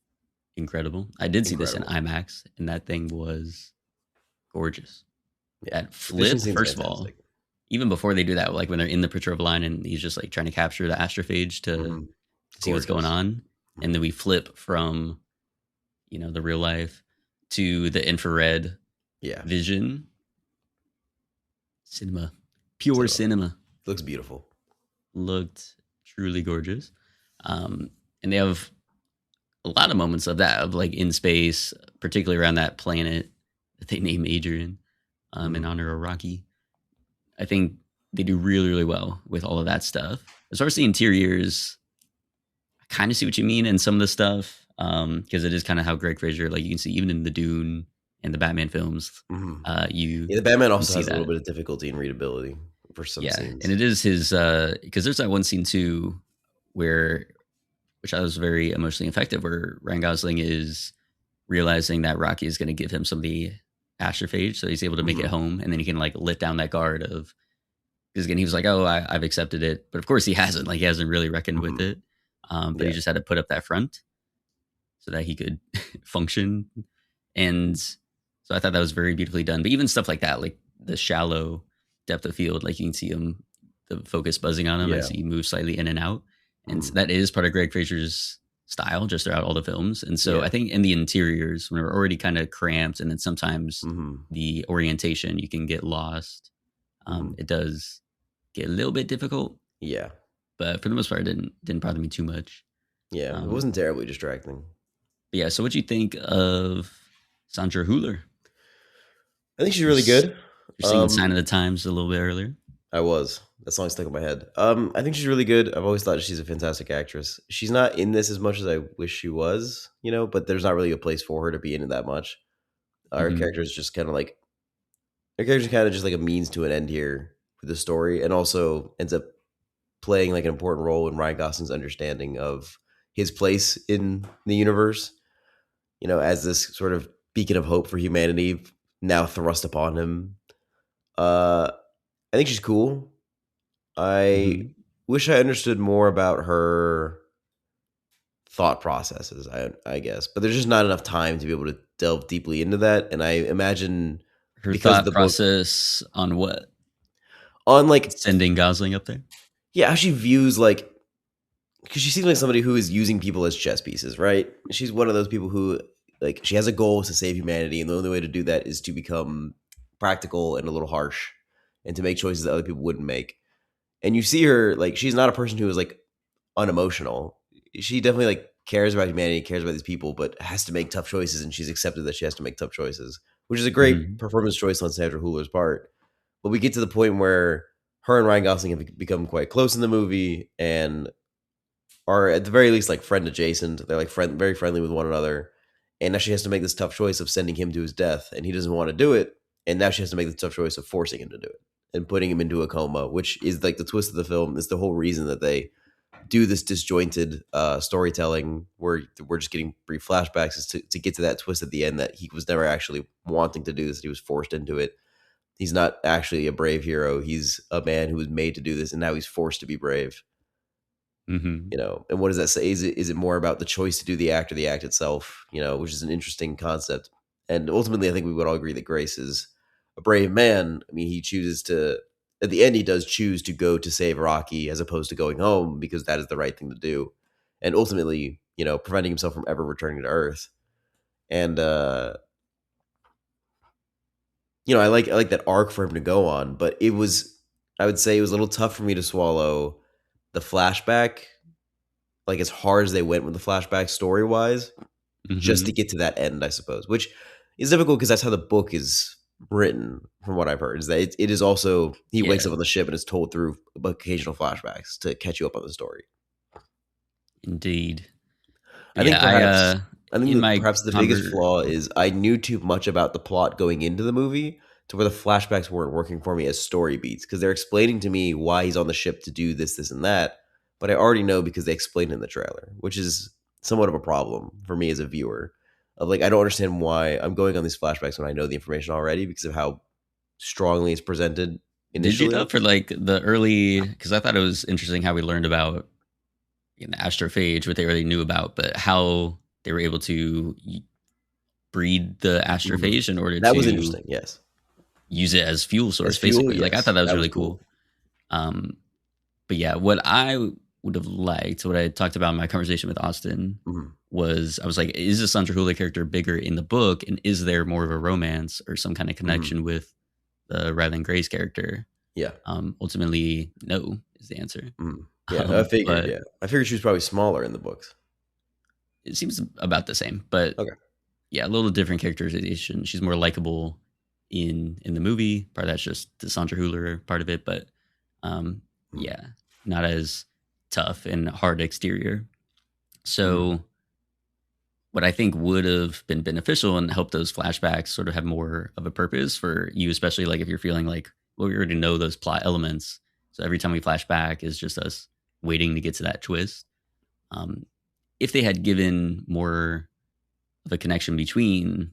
incredible. I did see this in IMAX, and that thing was gorgeous. Yeah. That flip, first of all, even before they do that, like when they're in the picture of line and he's just like trying to capture the astrophage to see what's going on, and then we flip from the real life to the infrared vision. Cinema, pure cinema. Looks beautiful. Looked truly gorgeous. And they have a lot of moments of that, of like in space, particularly around that planet that they name Adrian in honor of Rocky. I think they do really, really well with all of that stuff. As far as the interiors, I kind of see what you mean in some of the stuff, because it is kind of how Greg Fraser, like you can see even in the Dune and the Batman films, the Batman also has a little bit of difficulty in readability for some scenes. And it is his, because there's that one scene too which I was very emotionally effective, where Ryan Gosling is realizing that Rocky is going to give him some of the astrophage, so he's able to make it home, and then he can like let down that guard of, because again he was like, oh, I've accepted it, but of course he hasn't really reckoned with it, but he just had to put up that front so that he could function. And so I thought that was very beautifully done. But even stuff like that, like the shallow depth of field, like you can see him, the focus buzzing on him as he moves slightly in and out, and so that is part of Greg Fraser's style just throughout all the films. And so I think in the interiors, when we're already kind of cramped, and then sometimes the orientation, you can get lost. It does get a little bit difficult. Yeah. But for the most part, it didn't bother me too much. Yeah, it wasn't terribly distracting. But yeah, so what'd you think of Sandra Hüller? I think she's really good. You're singing Sign of the Times a little bit earlier. I was. That song stuck in my head. I think she's really good. I've always thought she's a fantastic actress. She's not in this as much as I wish she was, but there's not really a place for her to be in it that much. Her character is just kind of like, just like a means to an end here for the story, and also ends up playing like an important role in Ryan Gosling's understanding of his place in the universe, as this sort of beacon of hope for humanity now thrust upon him. I think she's cool. I wish I understood more about her thought processes, I guess, but there's just not enough time to be able to delve deeply into that. And I imagine her thought process on what? On like sending Gosling up there? Yeah, how she views because she seems like somebody who is using people as chess pieces, right? She's one of those people who like she has a goal to save humanity, and the only way to do that is to become practical and a little harsh, and to make choices that other people wouldn't make. And you see her, like, she's not a person who is like unemotional. She definitely like cares about humanity, cares about these people, but has to make tough choices, and she's accepted that she has to make tough choices, which is a great performance choice on Sandra Hüller's part. But we get to the point where her and Ryan Gosling have become quite close in the movie and are at the very least like friend adjacent. They're like very friendly with one another. And now she has to make this tough choice of sending him to his death, and he doesn't want to do it. And now she has to make the tough choice of forcing him to do it and putting him into a coma, which is like the twist of the film. It's the whole reason that they do this disjointed storytelling where we're just getting brief flashbacks is to get to that twist at the end that he was never actually wanting to do this. He was forced into it. He's not actually a brave hero. He's a man who was made to do this, and now he's forced to be brave. You know, and what does that say? Is it more about the choice to do the act or the act itself? You know, which is an interesting concept. And ultimately, I think we would all agree that Grace is a brave man. I mean, he chooses to, at the end, he does choose to go to save Rocky as opposed to going home because that is the right thing to do. And ultimately, you know, preventing himself from ever returning to Earth. And, you know, I like that arc for him to go on, but I would say it was a little tough for me to swallow the flashback, like as hard as they went with the flashback story wise, just to get to that end, I suppose, which is difficult because that's how the book is written, from what I've heard, is that it is also, he wakes up on the ship and is told through occasional flashbacks to catch you up on the story. Indeed. I think perhaps the biggest flaw is I knew too much about the plot going into the movie to where the flashbacks weren't working for me as story beats, because they're explaining to me why he's on the ship to do this, this, and that. But I already know because they explained in the trailer, which is somewhat of a problem for me as a viewer. Of like, I don't understand why I'm going on these flashbacks when I know the information already because of how strongly it's presented initially. Did you know for like the early, because I thought it was interesting how we learned about the astrophage, what they really knew about, but how they were able to breed the astrophage in order that was interesting, yes. Use it as fuel source, basically. Yes. Like, I thought that was really cool. But yeah, what I would have liked, what I talked about in my conversation with Austyn, was I was like, is the Sandra Hüller character bigger in the book? And is there more of a romance or some kind of connection with the Ryland Grace character? Yeah. Ultimately, no is the answer. Yeah, I figured. I figured she was probably smaller in the books. It seems about the same, but yeah, a little different characterization. She's more likable in the movie. Part of that's just the Sandra Hüller part of it, but yeah, not as tough and hard exterior. So what I think would have been beneficial and helped those flashbacks sort of have more of a purpose for you, especially like if you're feeling like, well, we already know those plot elements. So every time we flash back is just us waiting to get to that twist. If they had given more of a connection between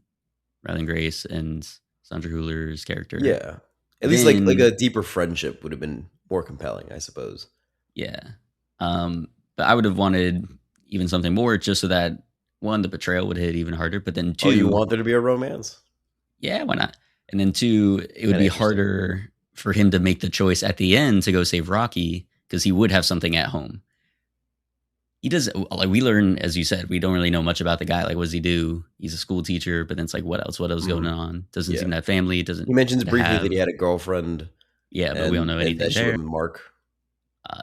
Ryland Grace and Sandra Hüller's character. Yeah. At least like a deeper friendship would have been more compelling, I suppose. Yeah. But I would have wanted even something more just so that, one, the betrayal would hit even harder, but then two... Oh, you want there to be a romance? Yeah, why not? And then two, it would be harder for him to make the choice at the end to go save Rocky because he would have something at home. He does, like we learn, as you said, we don't really know much about the guy. Like, what does he do? He's a school teacher, but then it's like, what else? What else going on? Doesn't seem to have family. Doesn't. He mentions briefly that he had a girlfriend. Yeah, but we don't know anything there. Mark.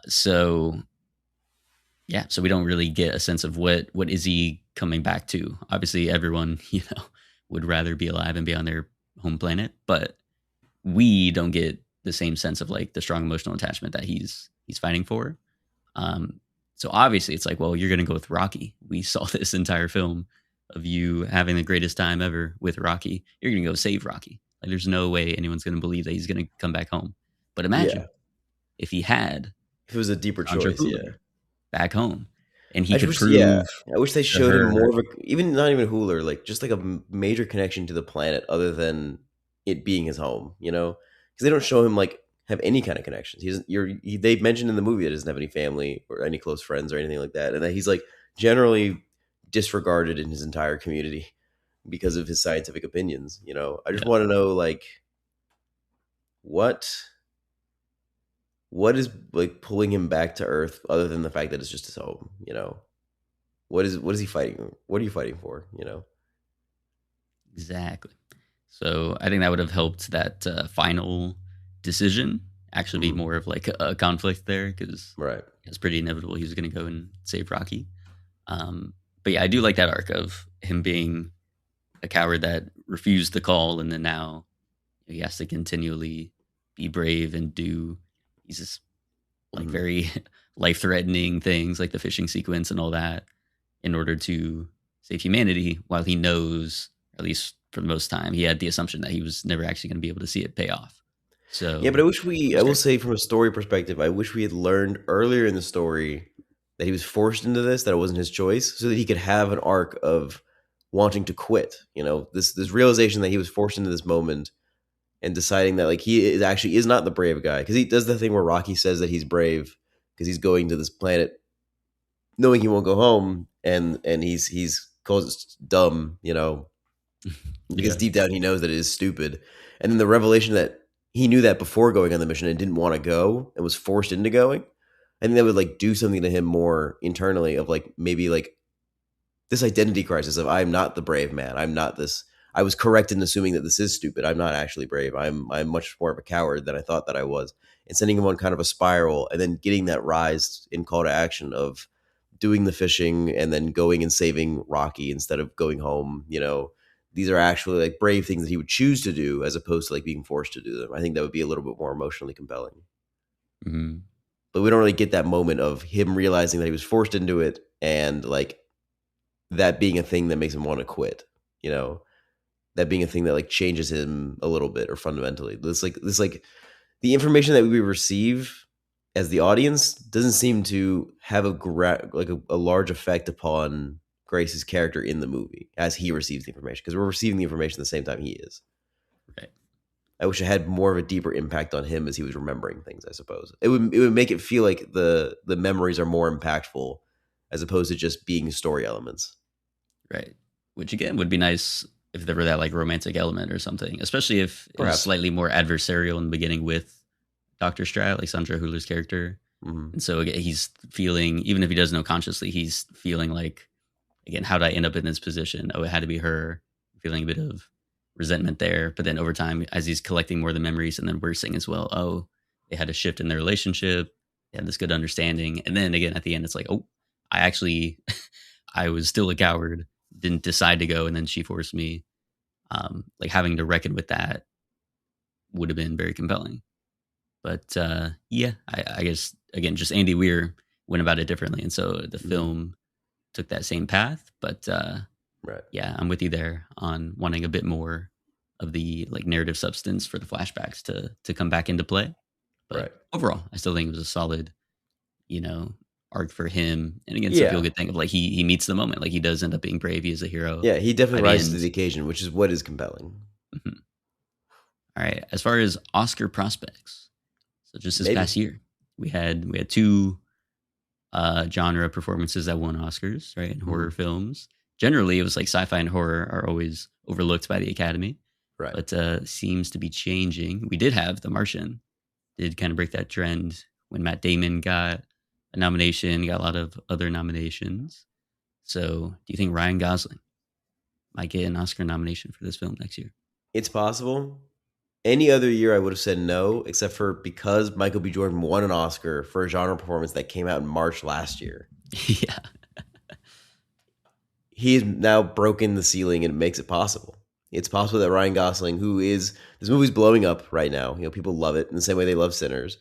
So we don't really get a sense of what is he coming back to. Obviously, everyone, would rather be alive and be on their home planet, but we don't get the same sense of like the strong emotional attachment that he's fighting for. So obviously it's like, well, you're going to go with Rocky. We saw this entire film of you having the greatest time ever with Rocky. You're going to go save Rocky. Like, there's no way anyone's going to believe that he's going to come back home. But imagine if it was a deeper choice, back home, and he could prove. Yeah, I wish they showed him more of not even Hüller, like just like a major connection to the planet other than it being his home. Because they don't show him like have any kind of connections. They've mentioned in the movie that he doesn't have any family or any close friends or anything like that, and that he's like generally disregarded in his entire community because of his scientific opinions. I just want to know like what is like pulling him back to Earth other than the fact that it's just his home. What is he fighting? What are you fighting for? Exactly. So I think that would have helped that final decision actually be more of like a conflict there, because it's pretty inevitable he was going to go and save Rocky. But yeah, I do like that arc of him being a coward that refused the call, and then now he has to continually be brave and do these like very life-threatening things, like the fishing sequence and all that, in order to save humanity, while he knows, at least for the most time, he had the assumption that he was never actually going to be able to see it pay off. So yeah, but I will say from a story perspective, I wish we had learned earlier in the story that he was forced into this, that it wasn't his choice, so that he could have an arc of wanting to quit. You know, this realization that he was forced into this moment and deciding that like he is not the brave guy, because he does the thing where Rocky says that he's brave because he's going to this planet knowing he won't go home, and he's calls it dumb, you know, because deep down he knows that it is stupid. And then the revelation that he knew that before going on the mission and didn't want to go and was forced into going, I think that would like do something to him more internally, of like maybe like this identity crisis of I'm not the brave man. I'm not this. I was correct in assuming that this is stupid. I'm not actually brave. I'm much more of a coward than I thought that I was. And sending him on kind of a spiral, and then getting that rise in call to action of doing the fishing and then going and saving Rocky instead of going home. You know, these are actually like brave things that he would choose to do as opposed to like being forced to do them. I think that would be a little bit more emotionally compelling. Mm-hmm. But we don't really get that moment of him realizing that he was forced into it, and like that being a thing that makes him want to quit, you know, that being a thing that like changes him a little bit or fundamentally. This like the information that we receive as the audience doesn't seem to have a large effect upon Grace's character in the movie as he receives the information, because we're receiving the information at the same time he is. Right. I wish it had more of a deeper impact on him as he was remembering things. I suppose it would make it feel like the memories are more impactful as opposed to just being story elements. Right. Which again would be nice if there were that like romantic element or something, especially if it was slightly more adversarial in the beginning with Dr. Strat, like Sandra Hüller's character. Mm-hmm. And so again, he's feeling, even if he doesn't know consciously, he's feeling like, again, how did I end up in this position? Oh, it had to be her. Feeling a bit of resentment there. But then over time, as he's collecting more of the memories, and then we're seeing as well, oh, they had a shift in their relationship. They had this good understanding. And then again, at the end, it's like, oh, I actually, I was still a coward, didn't decide to go. And then she forced me. Like having to reckon with that would have been very compelling. But yeah, I guess, again, just Andy Weir went about it differently. And so the film took that same path. But yeah, I'm with you there on wanting a bit more of the like narrative substance for the flashbacks to come back into play. But overall, I still think it was a solid, you know, arc for him. And again, it's a feel good thing of like he meets the moment. Like he does end up being brave. He is a hero. Yeah, he definitely rises to the occasion, which is what is compelling. Mm-hmm. All right. As far as Oscar prospects, so just this past year, we had two genre performances that won Oscars, right? In horror films. Generally, it was like sci-fi and horror are always overlooked by the Academy. Right. But seems to be changing. We did have The Martian. Did kind of break that trend when Matt Damon got a nomination, got a lot of other nominations. So do you think Ryan Gosling might get an Oscar nomination for this film next year? It's possible. Any other year I would have said no, except for because Michael B. Jordan won an Oscar for a genre performance that came out in March last year. Yeah. He has now broken the ceiling, and it makes it possible. It's possible that Ryan Gosling, this movie's blowing up right now. You know, people love it in the same way they love Sinners.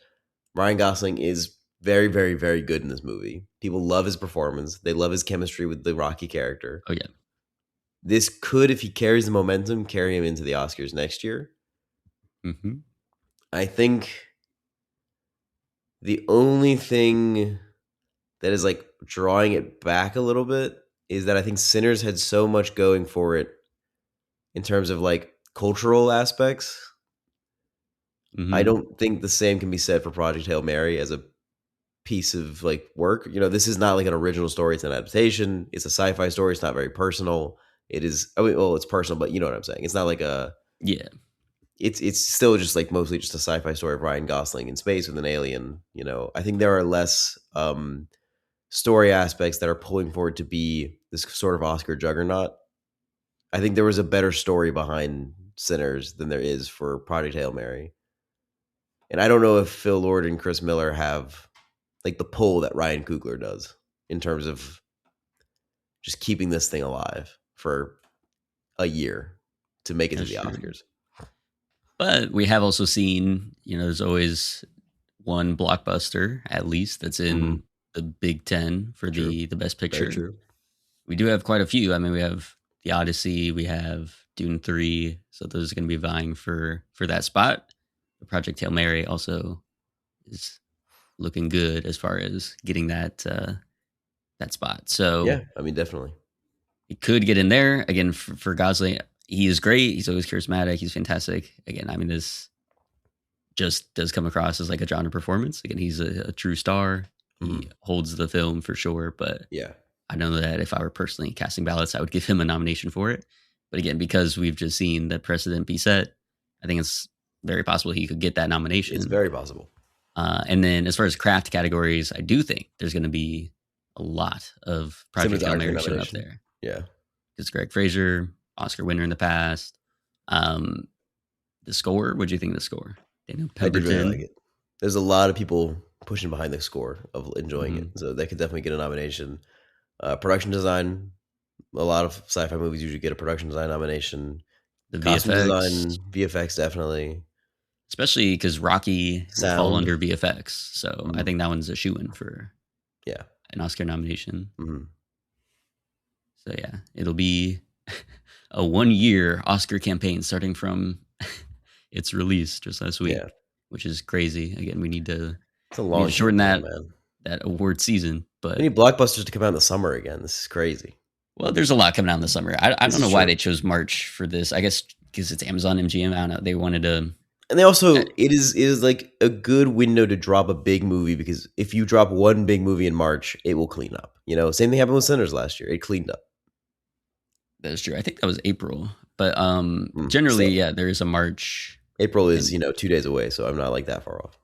Ryan Gosling is very, very, very good in this movie. People love his performance. They love his chemistry with the Rocky character. Oh, yeah. This could, if he carries the momentum, carry him into the Oscars next year. Mm-hmm. I think the only thing that is like drawing it back a little bit is that I think Sinners had so much going for it in terms of like cultural aspects. Mm-hmm. I don't think the same can be said for Project Hail Mary as a piece of like work. You know, this is not like an original story. It's an adaptation. It's a sci-fi story. It's not very personal. It is, I mean, well, it's personal, but you know what I'm saying. It's not like it's still just like mostly just a sci-fi story of Ryan Gosling in space with an alien. You know, I think there are less story aspects that are pulling forward to be this sort of Oscar juggernaut. I think there was a better story behind Sinners than there is for Project Hail Mary. And I don't know if Phil Lord and Chris Miller have like the pull that Ryan Coogler does in terms of just keeping this thing alive for a year to make it to the Oscars. But we have also seen, there's always one blockbuster at least that's in the Big Ten for the Best Picture. We do have quite a few. I mean, we have The Odyssey, we have Dune 3, so those are going to be vying for that spot. Project Hail Mary also is looking good as far as getting that spot. So yeah, I mean, definitely it could get in there again for Gosling. He is great. He's always charismatic. He's fantastic. Again, I mean, this just does come across as like a genre performance. Again, he's a true star. He holds the film for sure. But yeah, I know that if I were personally casting ballots, I would give him a nomination for it. But again, because we've just seen that precedent be set, I think it's very possible he could get that nomination. It's very possible. And then as far as craft categories, I do think there's going to be a lot of Project Hail Mary showing up there. Yeah. Because Greg Fraser, Oscar winner in the past. The score, what do you think of the score? Daniel Pemberton. I did really like it. There's a lot of people pushing behind the score of enjoying it. So they could definitely get a nomination. Production design, a lot of sci-fi movies usually get a production design nomination. The costume design, VFX definitely. Especially because Rocky will fall under VFX. So I think that one's a shoo-in for an Oscar nomination. So yeah, it'll be a 1-year Oscar campaign starting from its release just last week, which is crazy. Again, we need to shorten that award season. But we need blockbusters to come out in the summer again. This is crazy. Well, there's a lot coming out in the summer. I don't know why they chose March for this. I guess because it's Amazon MGM. I don't know. They wanted to. And they also, it is like a good window to drop a big movie, because if you drop one big movie in March, it will clean up. Same thing happened with Sinners last year. It cleaned up. That is true. I think that was April. But generally, there is a March. April is, 2 days away, so I'm not like that far off.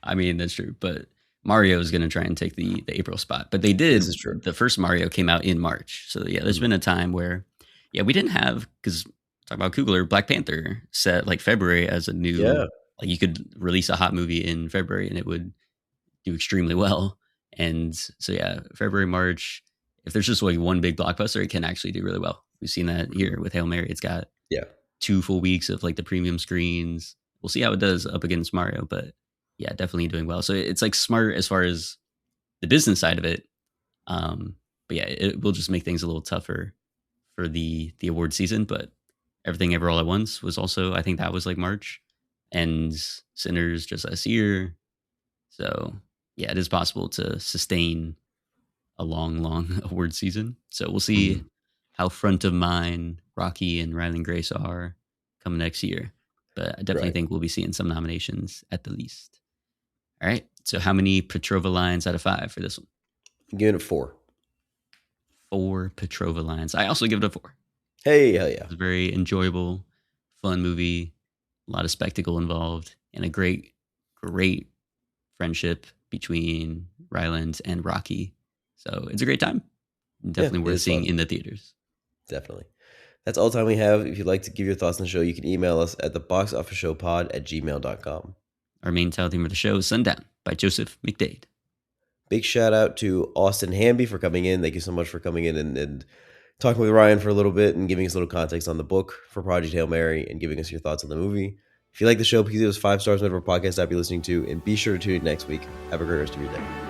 I mean, that's true. But Mario is going to try and take the April spot. But they did. This is true. The first Mario came out in March. So, there's been a time where, we didn't have, because talk about Coogler, Black Panther set like February as a new, like you could release a hot movie in February and it would do extremely well. And so, February, March, if there's just like one big blockbuster, it can actually do really well. We've seen that here with Hail Mary. It's got 2 full weeks of like the premium screens. We'll see how it does up against Mario, but definitely doing well. So it's like smart as far as the business side of it. But it will just make things a little tougher for the award season. But Everything Ever All at Once was also, I think that was like March, and Sinners just last year. So it is possible to sustain a long award season. So we'll see how front of mind Rocky and Ryland Grace are coming next year. But I definitely think we'll be seeing some nominations at the least. All right. So how many Petrova lines out of 5 for this one? I'm giving it 4. 4 Petrova lines. I also give it a 4. Hey, hell yeah. It's a very enjoyable, fun movie. A lot of spectacle involved, and a great friendship between Ryland and Rocky. So it's a great time. Definitely worth seeing in the theaters. Definitely. That's all the time we have. If you'd like to give your thoughts on the show, you can email us at theboxofficeshowpod@gmail.com. Our main title theme of the show is Sundown by Joseph McDade. Big shout out to Austyn Hamby for coming in. Thank you so much for coming in and talking with Ryan for a little bit and giving us a little context on the book for Project Hail Mary and giving us your thoughts on the movie. If you like the show, please give us 5 stars on whatever podcast app you're listening to, and be sure to tune in next week. Have a great rest of your day.